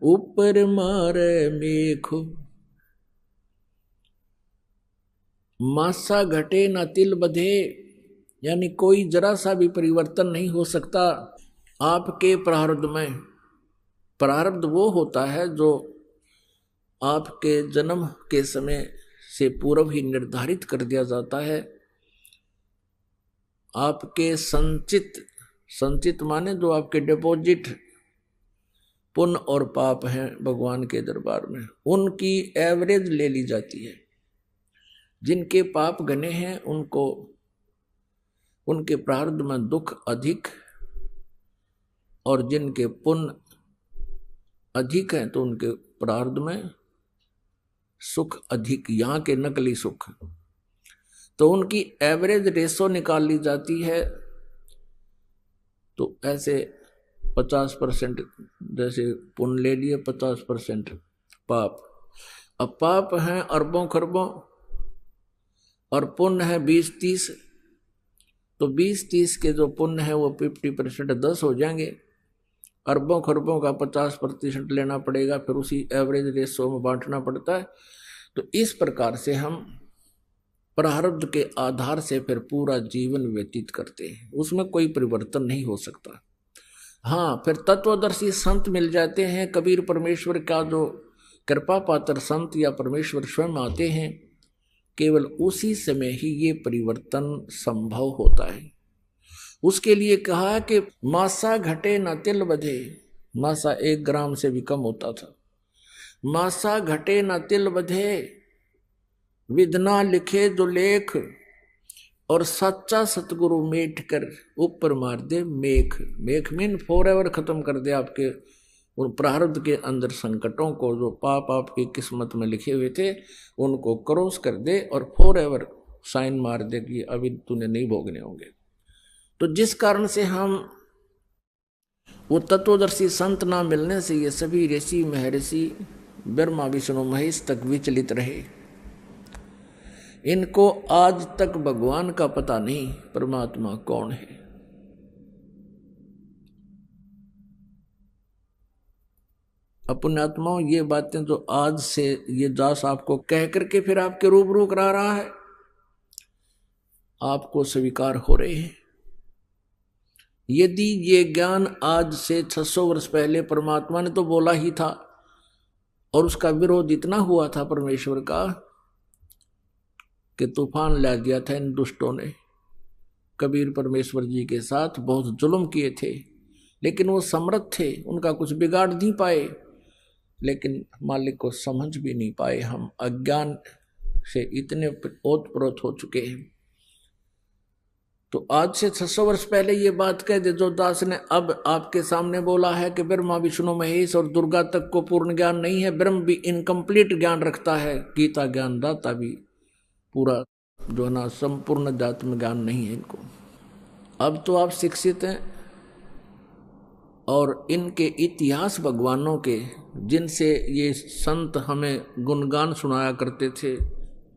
ऊपर मारे मेख। मासा घटे न तिल बधे, यानी कोई जरा सा भी परिवर्तन नहीं हो सकता आपके प्रारब्ध में। प्रारब्ध वो होता है जो आपके जन्म के समय से पूर्व ही निर्धारित कर दिया जाता है। आपके संचित माने जो आपके डिपॉजिट पुण्य और पाप हैं भगवान के दरबार में, उनकी एवरेज ले ली जाती है। जिनके पाप घने हैं उनको, उनके प्रारब्ध में दुख अधिक, और जिनके पुण्य अधिक हैं तो उनके प्रारब्ध में सुख अधिक, यहाँ के नकली सुख। तो उनकी एवरेज रेशो निकाल ली जाती है। तो ऐसे 50% जैसे पुण्य ले लिए, 50% पाप। अब पाप हैं अरबों खरबों और पुण्य है 20-30, तो 20-30 के जो पुण्य है वो 50% 10 हो जाएंगे। अरबों खरबों का 50% लेना पड़ेगा, फिर उसी एवरेज रेशो में बांटना पड़ता है। तो इस प्रकार से हम प्रारब्ध के आधार से फिर पूरा जीवन व्यतीत करते हैं, उसमें कोई परिवर्तन नहीं हो सकता। हाँ, फिर तत्वदर्शी संत मिल जाते हैं, कबीर परमेश्वर का जो कृपा पात्र संत या परमेश्वर स्वयं आते हैं, केवल उसी समय ही ये परिवर्तन संभव होता है। उसके लिए कहा कि मासा घटे न तिल बधे, मासा 1 ग्राम से भी कम होता था। मासा घटे न तिल बधे, विधना लिखे जो लेख, और सच्चा सतगुरु मेट कर ऊपर मार दे मेख। मेख मीन फॉरएवर खत्म कर दे आपके उन प्रारब्ध के अंदर संकटों को, जो पाप आपकी किस्मत में लिखे हुए थे उनको क्रॉस कर दे और फॉरएवर साइन मार दे कि अभी तूने नहीं भोगने होंगे। तो जिस कारण से हम वो तत्वदर्शी संत ना मिलने से ये सभी ऋषि महर्षि ब्रह्मा विष्णु महेश तक विचलित रहे। इनको आज तक भगवान का पता नहीं परमात्मा कौन है। अपने आत्माओं, ये बातें जो आज से ये दास आपको कह करके फिर आपके रूबरू करा रहा है, आपको स्वीकार हो रहे हैं। यदि ये ज्ञान आज से 600 वर्ष पहले परमात्मा ने तो बोला ही था, और उसका विरोध इतना हुआ था परमेश्वर का कि तूफान ला दिया था इन दुष्टों ने। कबीर परमेश्वर जी के साथ बहुत जुल्म किए थे, लेकिन वो समर्थ थे, उनका कुछ बिगाड़ नहीं पाए, लेकिन मालिक को समझ भी नहीं पाए। हम अज्ञान से इतने ओतप्रोत हो चुके हैं। तो आज से 600 वर्ष पहले ये बात कह दे जो दास ने अब आपके सामने बोला है कि ब्रह्मा विष्णु महेश और दुर्गा तक को पूर्ण ज्ञान नहीं है, ब्रह्म भी इनकम्प्लीट ज्ञान रखता है, गीता ज्ञान दाता भी पूरा जो है ना संपूर्ण अध्यात्म ज्ञान नहीं है इनको। अब तो आप शिक्षित हैं, और इनके इतिहास भगवानों के जिनसे ये संत हमें गुणगान सुनाया करते थे,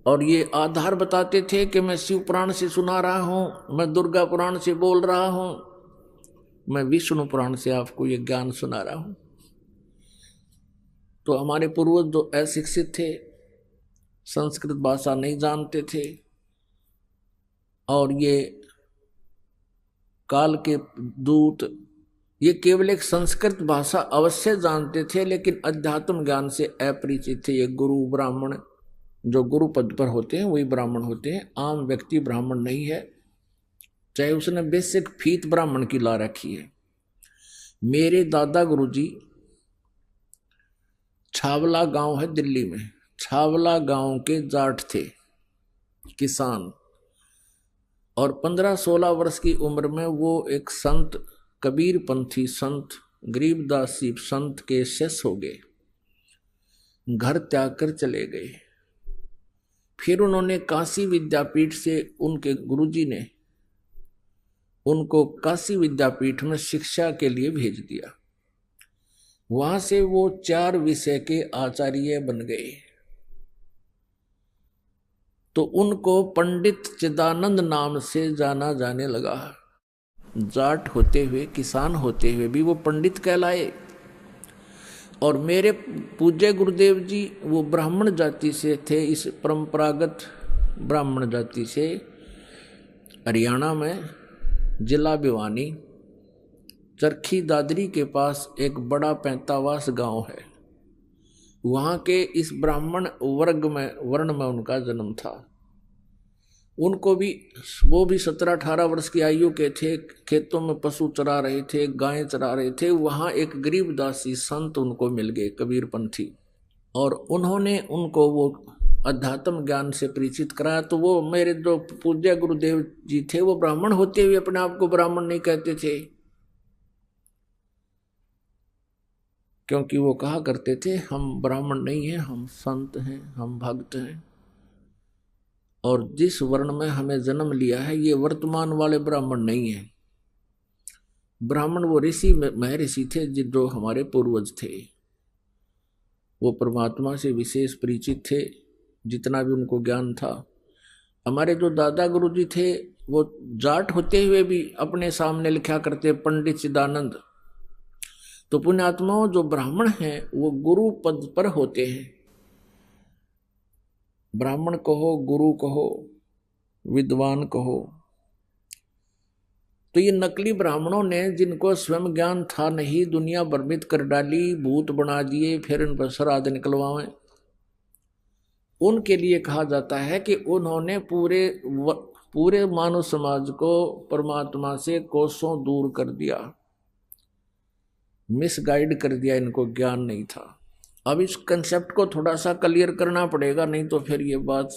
और ये आधार बताते थे कि मैं शिव पुराण से सुना रहा हूँ, मैं दुर्गा पुराण से बोल रहा हूँ, मैं विष्णु पुराण से आपको ये ज्ञान सुना रहा हूँ। तो हमारे पूर्वज जो अशिक्षित थे, संस्कृत भाषा नहीं जानते थे, और ये काल के दूत, ये केवल एक संस्कृत भाषा अवश्य जानते थे, लेकिन अध्यात्म ज्ञान से अपरिचित थे। ये गुरु ब्राह्मण जो गुरु पद पर होते हैं वही ब्राह्मण होते हैं, आम व्यक्ति ब्राह्मण नहीं है, चाहे उसने बेसिक फीत ब्राह्मण की ला रखी है। मेरे दादा गुरुजी छावला गांव है दिल्ली में, छावला गांव के जाट थे, किसान, और 15-16 वर्ष की उम्र में वो एक संत, कबीर पंथी संत, गरीबदास जी संत के शिष्य हो गए, घर त्याग कर चले गए। फिर उन्होंने काशी विद्यापीठ से, उनके गुरुजी ने उनको काशी विद्यापीठ में शिक्षा के लिए भेज दिया। वहां से वो 4 विषय के आचार्य बन गए। तो उनको पंडित चिदानंद नाम से जाना जाने लगा। जाट होते हुए, किसान होते हुए भी वो पंडित कहलाए। और मेरे पूज्य गुरुदेव जी वो ब्राह्मण जाति से थे, इस परंपरागत ब्राह्मण जाति से। हरियाणा में जिला भिवानी चरखी दादरी के पास एक बड़ा पैंतावास गांव है। वहाँ के इस ब्राह्मण वर्ण में उनका जन्म था। उनको भी, वो भी 17-18 वर्ष की आयु के थे। खेतों में पशु चरा रहे थे, गायें चरा रहे थे। वहाँ एक गरीबदासी संत उनको मिल गए, कबीरपंथी, और उन्होंने उनको वो अध्यात्म ज्ञान से परिचित कराया। तो वो मेरे जो पूज्य गुरुदेव जी थे वो ब्राह्मण होते हुए अपने आप को ब्राह्मण नहीं कहते थे, क्योंकि वो कहा करते थे हम ब्राह्मण नहीं हैं, हम संत हैं, हम भक्त हैं, और जिस वर्ण में हमें जन्म लिया है ये वर्तमान वाले ब्राह्मण नहीं है। ब्राह्मण वो ऋषि, महर्षि थे जो हमारे पूर्वज थे। वो परमात्मा से विशेष परिचित थे, जितना भी उनको ज्ञान था। हमारे जो दादा गुरुजी थे वो जाट होते हुए भी अपने सामने लिखा करते पंडित चिदानंद। तो पुण्यात्माओं, जो ब्राह्मण हैं वो गुरु पद पर होते हैं। ब्राह्मण कहो, गुरु कहो, विद्वान कहो। तो ये नकली ब्राह्मणों ने, जिनको स्वयं ज्ञान था नहीं, दुनिया भ्रमित कर डाली, भूत बना दिए, फिर इन पर श्राद्ध निकलवाएं, उनके लिए कहा जाता है कि उन्होंने पूरे मानव समाज को परमात्मा से कोसों दूर कर दिया, मिसगाइड कर दिया, इनको ज्ञान नहीं था। अब इस कंसेप्ट को थोड़ा सा क्लियर करना पड़ेगा, नहीं तो फिर ये बात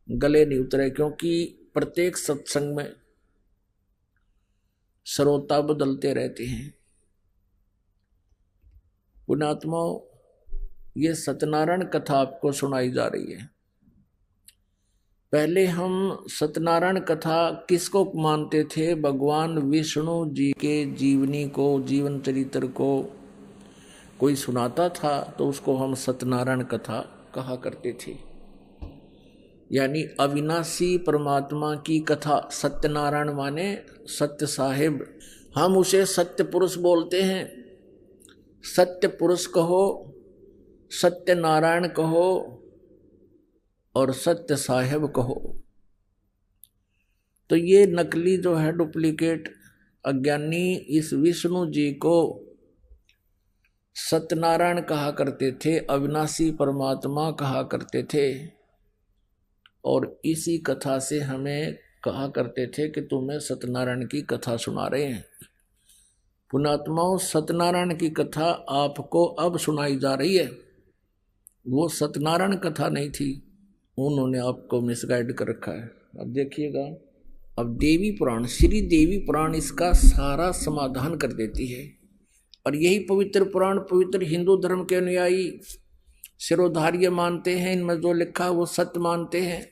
गले नहीं उतरे। क्योंकि प्रत्येक सत्संग में श्रोता बदलते रहते हैं। पुण्यात्माओं, ये सत्यनारायण कथा आपको सुनाई जा रही है। पहले हम सत्यनारायण कथा किसको मानते थे? भगवान विष्णु जी के जीवनी को, जीवन चरित्र को कोई सुनाता था तो उसको हम सत्यनारायण कथा कहा करते थे। यानी अविनाशी परमात्मा की कथा। सत्यनारायण माने सत्य साहिब, हम उसे सत्य पुरुष बोलते हैं। सत्य पुरुष कहो, सत्य नारायण कहो, और सत्य साहिब कहो। तो ये नकली जो है, डुप्लीकेट अज्ञानी, इस विष्णु जी को सत्यनारायण कहा करते थे, अविनाशी परमात्मा कहा करते थे। और इसी कथा से हमें कहा करते थे कि तुम्हें सत्यनारायण की कथा सुना रहे हैं। पुण्यात्माओं, सत्यनारायण की कथा आपको अब सुनाई जा रही है, वो सत्यनारायण कथा नहीं थी। उन्होंने आपको मिसगाइड कर रखा है। अब देखिएगा, अब देवी पुराण, श्री देवी पुराण इसका सारा समाधान कर देती है। और यही पवित्र पुराण पवित्र हिंदू धर्म के अनुयायी शिरोधार्य मानते हैं, इनमें जो लिखा है वो सत्य मानते हैं।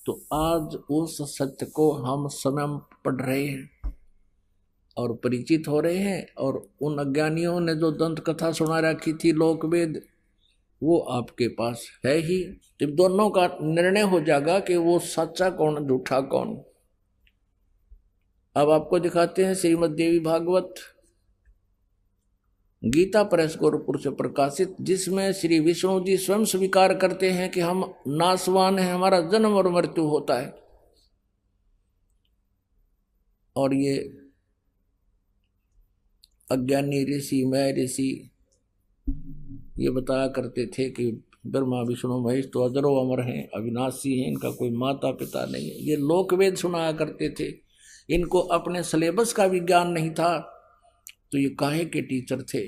तो आज उस सत्य को हम स्वयं पढ़ रहे हैं और परिचित हो रहे हैं। और उन अज्ञानियों ने जो दंत कथा सुना रखी थी, लोकवेद, वो आपके पास है ही। तो दोनों का निर्णय हो जाएगा कि वो सच्चा कौन, झूठा कौन। अब आपको दिखाते हैं श्रीमद् देवी भागवत, गीता प्रेस गोरखपुर से प्रकाशित, जिसमें श्री विष्णु जी स्वयं स्वीकार करते हैं कि हम नासवान हैं, हमारा जन्म और मृत्यु होता है। और ये अज्ञानी ऋषि, महर्षि ये बताया करते थे कि ब्रह्मा विष्णु महेश तो अजरो अमर हैं, अविनाशी हैं, इनका कोई माता पिता नहीं है। ये लोकवेद सुनाया करते थे। इनको अपने सिलेबस का भी ज्ञान नहीं था, तो ये काहे के टीचर थे।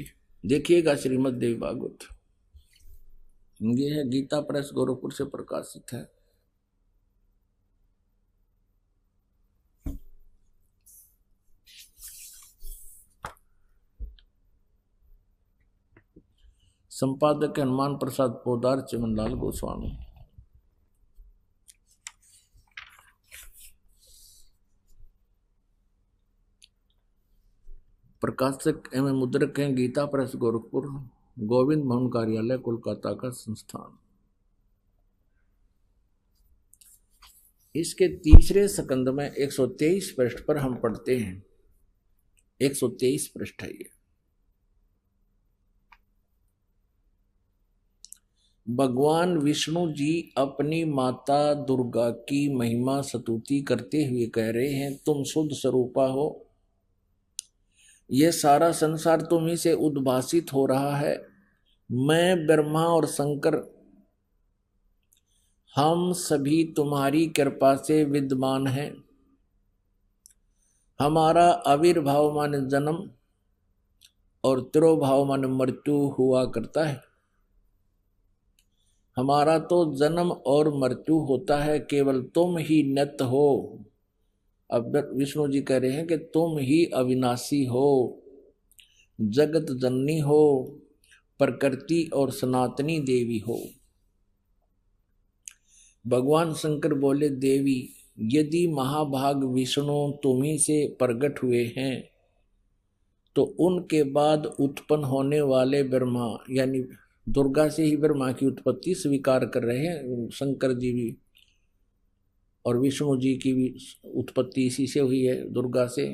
देखिएगा श्रीमद् देवी भागवत, ये है गीता प्रेस गोरखपुर से प्रकाशित है। संपादक हनुमान प्रसाद पोदार, चिमनलाल गोस्वामी। प्रकाशक एवं मुद्रक हैं गीता प्रेस गोरखपुर, गोविंद भवन कार्यालय कोलकाता का संस्थान। इसके तीसरे स्कंद में 123 पृष्ठ पर हम पढ़ते हैं। 123 पृष्ठ है ये। भगवान विष्णु जी अपनी माता दुर्गा की महिमा स्तुति करते हुए कह रहे हैं, तुम शुद्ध स्वरूपा हो, ये सारा संसार तुम ही से उद्भासित हो रहा है। मैं ब्रह्मा और शंकर हम सभी तुम्हारी कृपा से विद्यमान हैं। हमारा आविर्भाव माने जन्म और तिरोभाव माने मृत्यु हुआ करता है। हमारा तो जन्म और मृत्यु होता है, केवल तुम ही नित्य हो। अब विष्णु जी कह रहे हैं कि तुम ही अविनाशी हो, जगत जननी हो, प्रकृति और सनातनी देवी हो। भगवान शंकर बोले, देवी यदि महाभाग विष्णु तुम्ही से प्रकट हुए हैं तो उनके बाद उत्पन्न होने वाले ब्रह्मा यानी दुर्गा से ही ब्रह्मा की उत्पत्ति स्वीकार कर रहे हैं। शंकर जी भी और विष्णु जी की भी उत्पत्ति इसी से हुई है, दुर्गा से।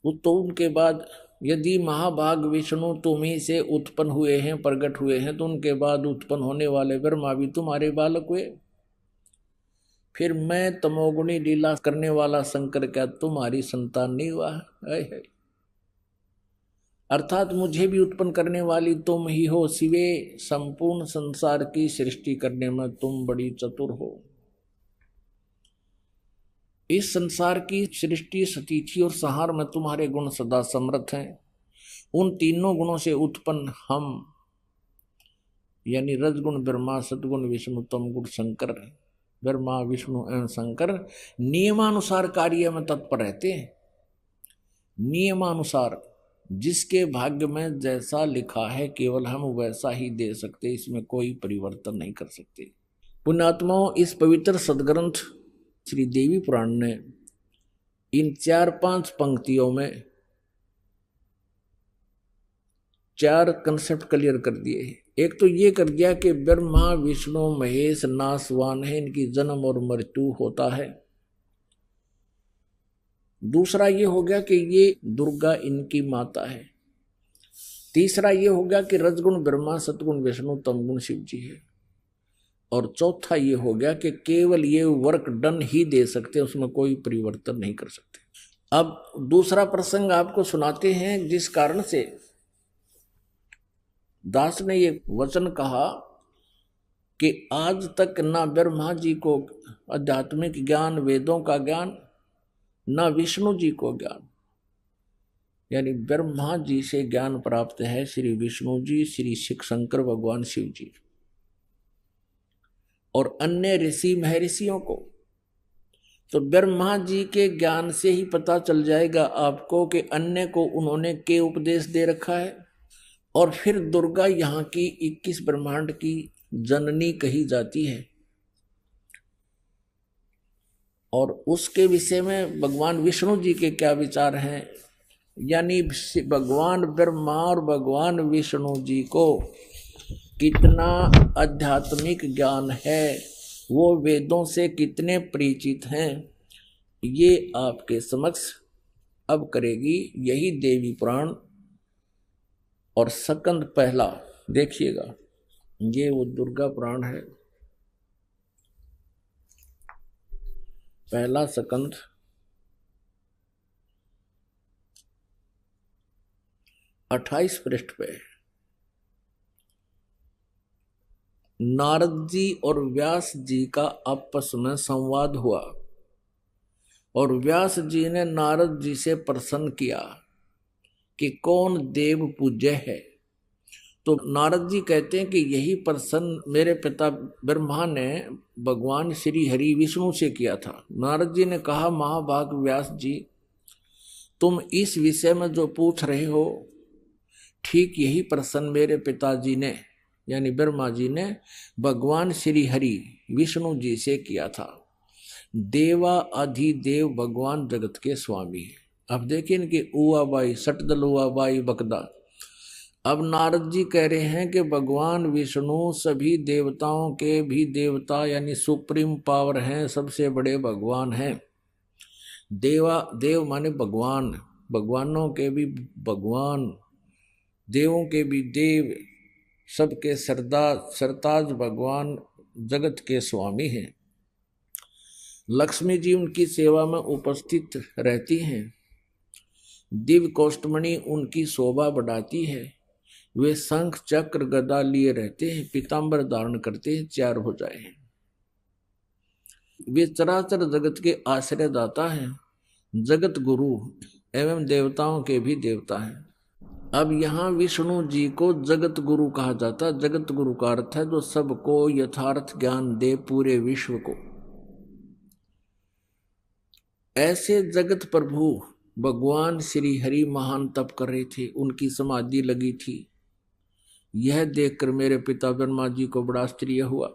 तो उनके बाद यदि महाभाग विष्णु तुम्ही से उत्पन्न हुए हैं, प्रकट हुए हैं, तो उनके बाद उत्पन्न होने वाले ब्रह्मा भी तुम्हारे बालक हुए। फिर मैं तमोगुणी लीला करने वाला शंकर क्या तुम्हारी संतान नहीं हुआ है? अर्थात मुझे भी उत्पन्न करने वाली तुम ही हो, सिवे संपूर्ण संसार की सृष्टि करने में तुम बड़ी चतुर हो। इस संसार की सृष्टि, स्थिति और संहार में तुम्हारे गुण सदा समर्थ हैं। उन तीनों गुणों से उत्पन्न हम यानी रजगुण ब्रह्मा, सतगुण विष्णु, तमगुण शंकर, ब्रह्मा विष्णु एवं शंकर नियमानुसार कार्य में तत्पर रहते हैं। नियमानुसार जिसके भाग्य में जैसा लिखा है केवल हम वैसा ही दे सकते, इसमें कोई परिवर्तन नहीं कर सकते। पुण्यात्माओं, इस पवित्र सदग्रंथ श्री देवी पुराण ने इन 4-5 पंक्तियों में 4 कंसेप्ट क्लियर कर दिए। एक तो ये कर दिया कि ब्रह्मा विष्णु महेश नासवान है, इनकी जन्म और मृत्यु होता है। दूसरा ये हो गया कि ये दुर्गा इनकी माता है। तीसरा ये हो गया कि रजगुण ब्रह्मा, सतगुण विष्णु, तमगुण शिव जी है। और चौथा ये हो गया कि केवल ये वर्क डन ही दे सकते, उसमें कोई परिवर्तन नहीं कर सकते। अब दूसरा प्रसंग आपको सुनाते हैं, जिस कारण से दास ने ये वचन कहा कि आज तक ना ब्रह्मा जी को आध्यात्मिक ज्ञान, वेदों का ज्ञान, ना विष्णु जी को ज्ञान, यानी ब्रह्मा जी से ज्ञान प्राप्त है श्री विष्णु जी, श्री शंकर भगवान शिव जी और अन्य ऋषि महर्षियों को। तो ब्रह्मा जी के ज्ञान से ही पता चल जाएगा आपको कि अन्य को उन्होंने के उपदेश दे रखा है। और फिर दुर्गा यहाँ की 21 ब्रह्मांड की जननी कही जाती है और उसके विषय में भगवान विष्णु जी के क्या विचार हैं, यानी भगवान ब्रह्मा और भगवान विष्णु जी को कितना आध्यात्मिक ज्ञान है, वो वेदों से कितने परिचित हैं, ये आपके समक्ष अब करेगी यही देवी पुराण। और स्कंद पहला देखिएगा, ये वो दुर्गा पुराण है, पहला स्कंद 28 पृष्ठ पे नारद जी और व्यास जी का आपस में संवाद हुआ और व्यास जी ने नारद जी से प्रश्न किया कि कौन देव पूज्य है। तो नारद जी कहते हैं कि यही प्रश्न मेरे पिता ब्रह्मा ने भगवान श्री हरि विष्णु से किया था। नारद जी ने कहा, महाभाग व्यास जी, तुम इस विषय में जो पूछ रहे हो, ठीक यही प्रश्न मेरे पिताजी ने यानी ब्रह्मा जी ने भगवान श्री हरि विष्णु जी से किया था। देवा अधिदेव भगवान जगत के स्वामी है। अब देखिए इनकी उआ बाई सटदल उआ बाई बकदा। अब नारद जी कह रहे हैं कि भगवान विष्णु सभी देवताओं के भी देवता यानी सुप्रीम पावर हैं, सबसे बड़े भगवान हैं। देव माने भगवान, भगवानों के भी भगवान, देवों के भी देव, सबके सरताज भगवान जगत के स्वामी हैं। लक्ष्मी जी उनकी सेवा में उपस्थित रहती हैं। दिव्य कौष्टमणि उनकी शोभा बढ़ाती है। वे शंख चक्र गदा लिए रहते हैं, पीतांबर धारण करते हैं, 4 भुजाएं हैं। वे चराचर जगत के आश्रयदाता हैं, जगत गुरु एवं देवताओं के भी देवता हैं। अब यहाँ विष्णु जी को जगत गुरु कहा जाता है। जगत गुरु का अर्थ है जो सबको यथार्थ ज्ञान दे, पूरे विश्व को। ऐसे जगत प्रभु भगवान श्री हरि महान तप कर रहे थे, उनकी समाधि लगी थी। यह देखकर मेरे पिता ब्रह्मा जी को बड़ा आश्चर्य हुआ।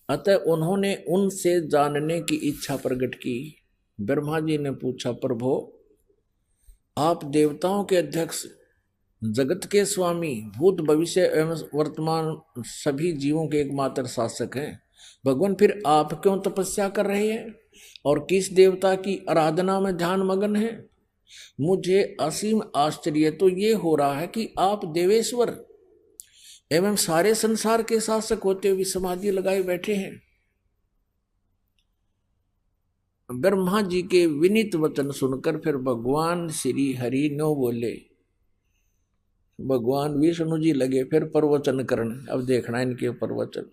अतः उन्होंने उनसे जानने की इच्छा प्रकट की। ब्रह्मा जी ने पूछा, प्रभु आप देवताओं के अध्यक्ष, जगत के स्वामी, भूत भविष्य एवं वर्तमान सभी जीवों के एकमात्र शासक हैं। भगवान फिर आप क्यों तपस्या कर रहे हैं और किस देवता की आराधना में ध्यान मगन है? मुझे असीम आश्चर्य तो ये हो रहा है कि आप देवेश्वर एवं सारे संसार के शासक होते हुए समाधि लगाए बैठे हैं। ब्रह्मा जी के विनीत वचन सुनकर फिर भगवान श्री हरि नो बोले। भगवान विष्णु जी लगे फिर प्रवचन करने। अब देखना इनके प्रवचन।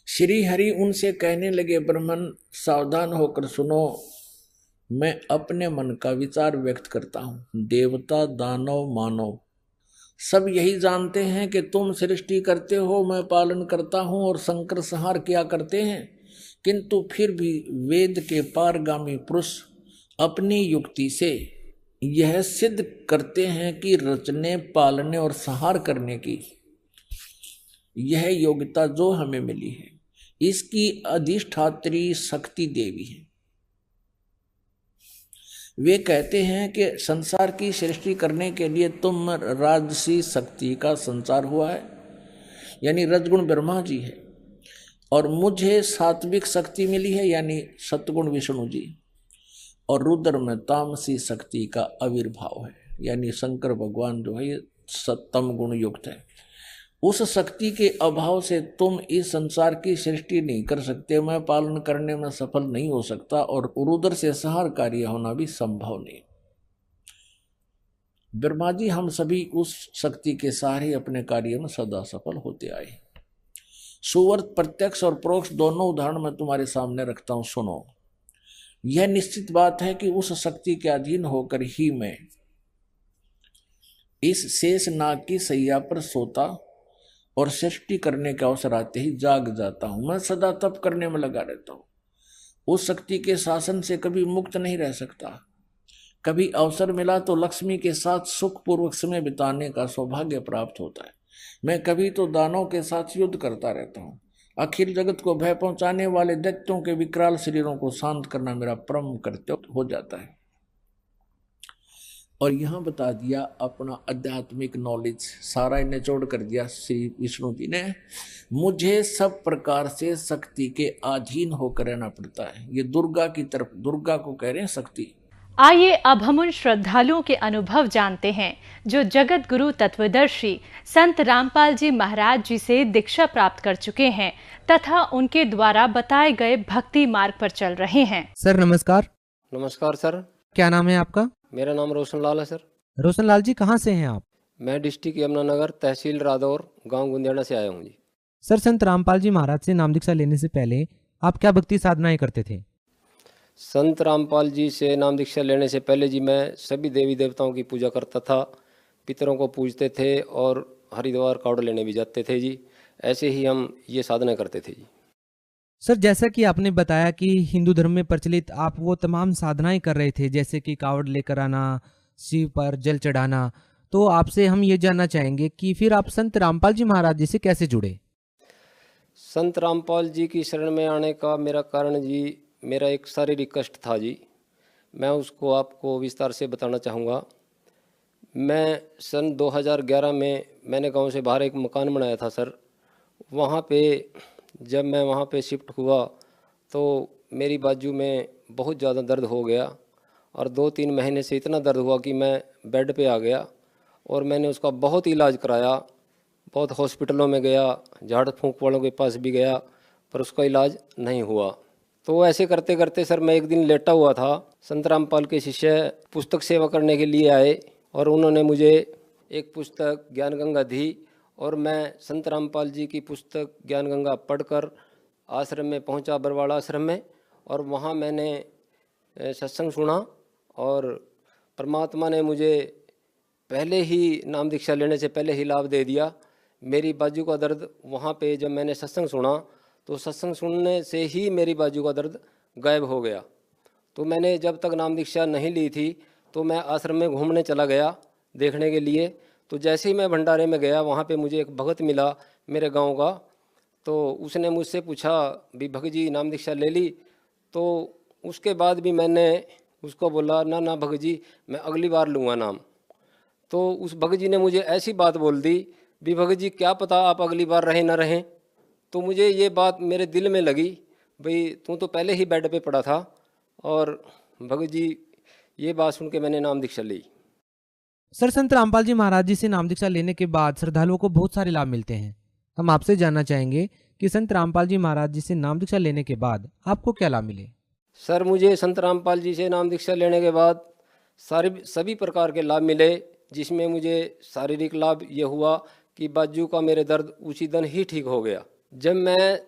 श्री हरि उनसे कहने लगे, ब्रह्मन सावधान होकर सुनो, मैं अपने मन का विचार व्यक्त करता हूं। देवता दानव मानव सब यही जानते हैं कि तुम सृष्टि करते हो, मैं पालन करता हूं और संकर संहार किया करते हैं। किंतु फिर भी वेद के पारगामी पुरुष अपनी युक्ति से यह सिद्ध करते हैं कि रचने, पालने और संहार करने की यह योग्यता जो हमें मिली है, इसकी अधिष्ठात्री शक्ति देवी है। वे कहते हैं कि संसार की सृष्टि करने के लिए तुम राजसी शक्ति का संचार हुआ है, यानी रजगुण ब्रह्मा जी है, और मुझे सात्विक शक्ति मिली है, यानी सतगुण विष्णु जी, और रुद्र में तामसी शक्ति का आविर्भाव है, यानी शंकर भगवान जो है ये सत्तम गुण युक्त है। उस शक्ति के अभाव से तुम इस संसार की सृष्टि नहीं कर सकते, मैं पालन करने में सफल नहीं हो सकता, और रुद्र से संहार कार्य होना भी संभव नहीं। ब्रह्मा जी हम सभी उस शक्ति के सहारे अपने कार्य में सदा सफल होते आए। सुवर्त प्रत्यक्ष और परोक्ष दोनों उदाहरण मैं तुम्हारे सामने रखता हूं, सुनो। यह निश्चित बात है कि उस शक्ति के अधीन होकर ही मैं इस शेष नाग की सैया पर सोता और सृष्टि करने का अवसर आते ही जाग जाता हूं। मैं सदा तप करने में लगा रहता हूं। उस शक्ति के शासन से कभी मुक्त नहीं रह सकता। कभी अवसर मिला तो लक्ष्मी के साथ सुखपूर्वक समय बिताने का सौभाग्य प्राप्त होता है। मैं कभी तो दानों के साथ युद्ध करता रहता हूँ। अखिल जगत को भय पहुंचाने वाले दैत्यों के विकराल शरीरों को शांत करना मेरा परम कर्तव्य हो जाता है। और यहाँ बता दिया अपना आध्यात्मिक नॉलेज सारा निचोड़ कर दिया श्री विष्णु जी ने। मुझे सब प्रकार से शक्ति के अधीन होकर रहना पड़ता है। ये दुर्गा की तरफ, दुर्गा को कह रहे हैं शक्ति। आइए अब हम उन श्रद्धालुओं के अनुभव जानते हैं जो जगत गुरु तत्वदर्शी संत रामपाल जी महाराज जी से दीक्षा प्राप्त कर चुके हैं तथा उनके द्वारा बताए गए भक्ति मार्ग पर चल रहे हैं। सर नमस्कार। नमस्कार सर। क्या नाम है आपका? मेरा नाम रोशन लाल है सर। रोशन लाल जी कहाँ से हैं आप? मैं डिस्ट्रिक्ट यमुनानगर, तहसील रादौर, गांव गुंदियाना से आया हूँ जी। सर संत रामपाल जी महाराज से नाम दीक्षा लेने से पहले आप क्या भक्ति साधनाएं करते थे? संत रामपाल जी से नाम दीक्षा लेने से पहले जी मैं सभी देवी देवताओं की पूजा करता था, पितरों को पूजते थे और हरिद्वार कावड़ लेने भी जाते थे जी। ऐसे ही हम ये साधना करते थे जी। सर जैसा कि आपने बताया कि हिंदू धर्म में प्रचलित आप वो तमाम साधनाएं कर रहे थे, जैसे कि कावड़ लेकर आना, शिव पर जल चढ़ाना, तो आपसे हम ये जानना चाहेंगे कि फिर आप संत रामपाल जी महाराज जी से कैसे जुड़े? संत रामपाल जी की शरण में आने का मेरा कारण जी, मेरा एक शारीरिक कष्ट था जी, मैं उसको आपको विस्तार से बताना चाहूँगा। मैं सन 2011 में मैंने गांव से बाहर एक मकान बनाया था सर। वहाँ पे जब मैं वहाँ पे शिफ्ट हुआ तो मेरी बाजू में बहुत ज़्यादा दर्द हो गया और 2-3 महीने से इतना दर्द हुआ कि मैं बेड पे आ गया और मैंने उसका बहुत इलाज कराया, बहुत हॉस्पिटलों में गया, झाड़ फूंक वालों के पास भी गया, पर उसका इलाज नहीं हुआ। तो ऐसे करते करते सर मैं एक दिन लेटा हुआ था, संत रामपाल के शिष्य पुस्तक सेवा करने के लिए आए और उन्होंने मुझे एक पुस्तक ज्ञान गंगा दी और मैं संत रामपाल जी की पुस्तक ज्ञान गंगा पढ़कर आश्रम में पहुंचा, बरवाड़ा आश्रम में, और वहां मैंने सत्संग सुना और परमात्मा ने मुझे पहले ही नाम दीक्षा लेने से पहले ही लाभ दे दिया। मेरी बाजू का दर्द वहाँ पे जब मैंने सत्संग सुना तो सत्संग सुनने से ही मेरी बाजू का दर्द गायब हो गया। तो मैंने जब तक नाम दीक्षा नहीं ली थी तो मैं आश्रम में घूमने चला गया देखने के लिए। तो जैसे ही मैं भंडारे में गया वहाँ पे मुझे एक भगत मिला मेरे गांव का, तो उसने मुझसे पूछा भी भगत जी नाम दीक्षा ले ली? तो उसके बाद भी मैंने उसको बोला ना ना भगत जी मैं अगली बार लूँगा नाम। तो उस भगत जी ने मुझे ऐसी बात बोल दी भी भगत जी क्या पता आप अगली बार रहें ना रहें। तो मुझे ये बात मेरे दिल में लगी, भाई तू तो पहले ही बेड पे पड़ा था। और भगत जी ये बात सुन के मैंने नाम दीक्षा ली। सर, संत रामपाल जी महाराज जी से नाम दीक्षा लेने के बाद श्रद्धालुओं को बहुत सारे लाभ मिलते हैं। हम आपसे जानना चाहेंगे कि संत रामपाल जी महाराज जी से नाम दीक्षा लेने के बाद आपको क्या लाभ मिले? सर मुझे संत रामपाल जी से नाम दीक्षा लेने के बाद सभी प्रकार के लाभ मिले, जिसमें मुझे शारीरिक लाभ ये हुआ कि बाजू का मेरे दर्द उसी दिन ही ठीक हो गया। जब मैं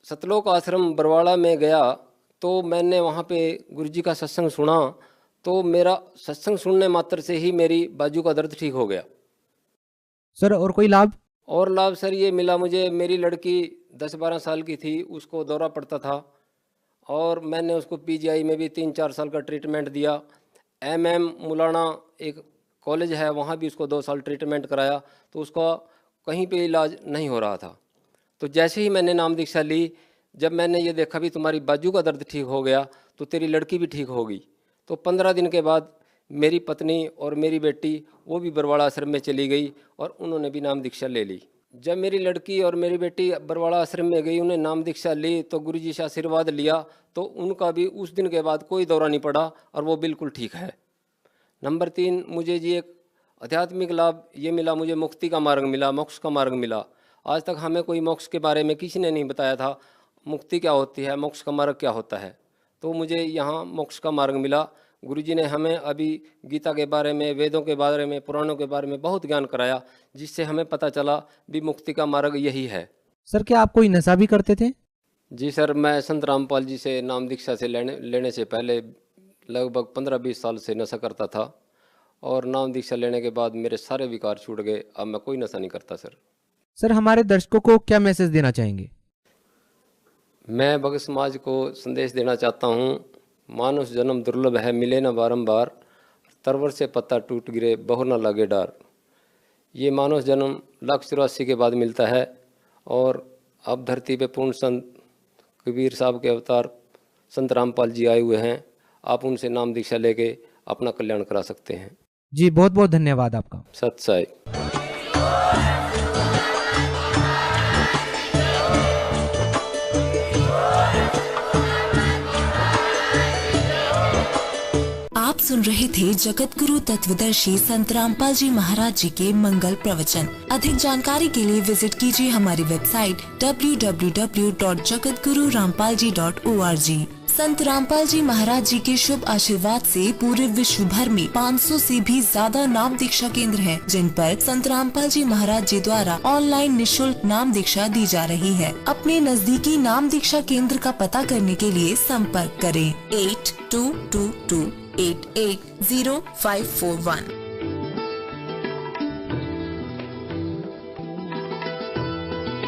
सतलोक आश्रम बरवाड़ा में गया तो मैंने वहाँ पे गुरुजी का सत्संग सुना, तो मेरा सत्संग सुनने मात्र से ही मेरी बाजू का दर्द ठीक हो गया। सर और कोई लाभ? और लाभ सर ये मिला मुझे, मेरी लड़की 10-12 साल की थी, उसको दौरा पड़ता था और मैंने उसको पीजीआई में भी 3-4 साल का ट्रीटमेंट दिया। MM मुलाना एक कॉलेज है, वहाँ भी उसको 2 साल ट्रीटमेंट कराया, तो उसका कहीं पे इलाज नहीं हो रहा था। तो जैसे ही मैंने नाम दीक्षा ली, जब मैंने ये देखा भी तुम्हारी बाजू का दर्द ठीक हो गया तो तेरी लड़की भी ठीक होगी। तो 15 दिन के बाद मेरी पत्नी और मेरी बेटी वो भी बरवाड़ा आश्रम में चली गई और उन्होंने भी नाम दीक्षा ले ली। जब मेरी लड़की और मेरी बेटी बरवाड़ा आश्रम में गई, उन्हें नाम दीक्षा ली तो गुरुजी से आशीर्वाद लिया, तो उनका भी उस दिन के बाद कोई दौरा नहीं पड़ा और वो बिल्कुल ठीक है। नंबर 3 मुझे जी एक आध्यात्मिक लाभ ये मिला, मुझे मुक्ति का मार्ग मिला, मोक्ष का मार्ग मिला। आज तक हमें कोई मोक्ष के बारे में किसी ने नहीं बताया था, मुक्ति क्या होती है, मोक्ष का मार्ग क्या होता है। तो मुझे यहाँ मोक्ष का मार्ग मिला। गुरुजी ने हमें अभी गीता के बारे में, वेदों के बारे में, पुराणों के बारे में बहुत ज्ञान कराया, जिससे हमें पता चला भी मुक्ति का मार्ग यही है। सर क्या आप कोई नशा भी करते थे? जी सर, मैं संत रामपाल जी से नाम दीक्षा से लेने से पहले लगभग 15-20 साल से नशा करता था और नाम दीक्षा लेने के बाद मेरे सारे विकार छूट गए। अब मैं कोई नशा नहीं करता सर। सर हमारे दर्शकों को क्या मैसेज देना चाहेंगे? मैं भगत समाज को संदेश देना चाहता हूँ, मानुष जन्म दुर्लभ है, मिले न बारंबार, तरवर से पत्ता टूट गिरे, बहु न लगे डार। ये मानव जन्म 184 के बाद मिलता है और अब धरती पे पूर्ण संत कबीर साहब के अवतार संत रामपाल जी आए हुए हैं। आप उनसे नाम दीक्षा लेके अपना कल्याण करा सकते हैं। जी बहुत बहुत धन्यवाद आपका। सत साई। आप सुन रहे थे जगत गुरु तत्वदर्शी संत रामपाल जी महाराज जी के मंगल प्रवचन। अधिक जानकारी के लिए विजिट कीजिए हमारी वेबसाइट www.jagatgururampalji.org। संत रामपाल जी महाराज जी के शुभ आशीर्वाद से पूरे विश्व भर में 500 से भी ज्यादा नाम दीक्षा केंद्र हैं, जिन पर संत रामपाल जी महाराज जी द्वारा ऑनलाइन निशुल्क नाम दीक्षा दी जा रही है। अपने नजदीकी नाम दीक्षा केंद्र का पता करने के लिए संपर्क करें 8222880541।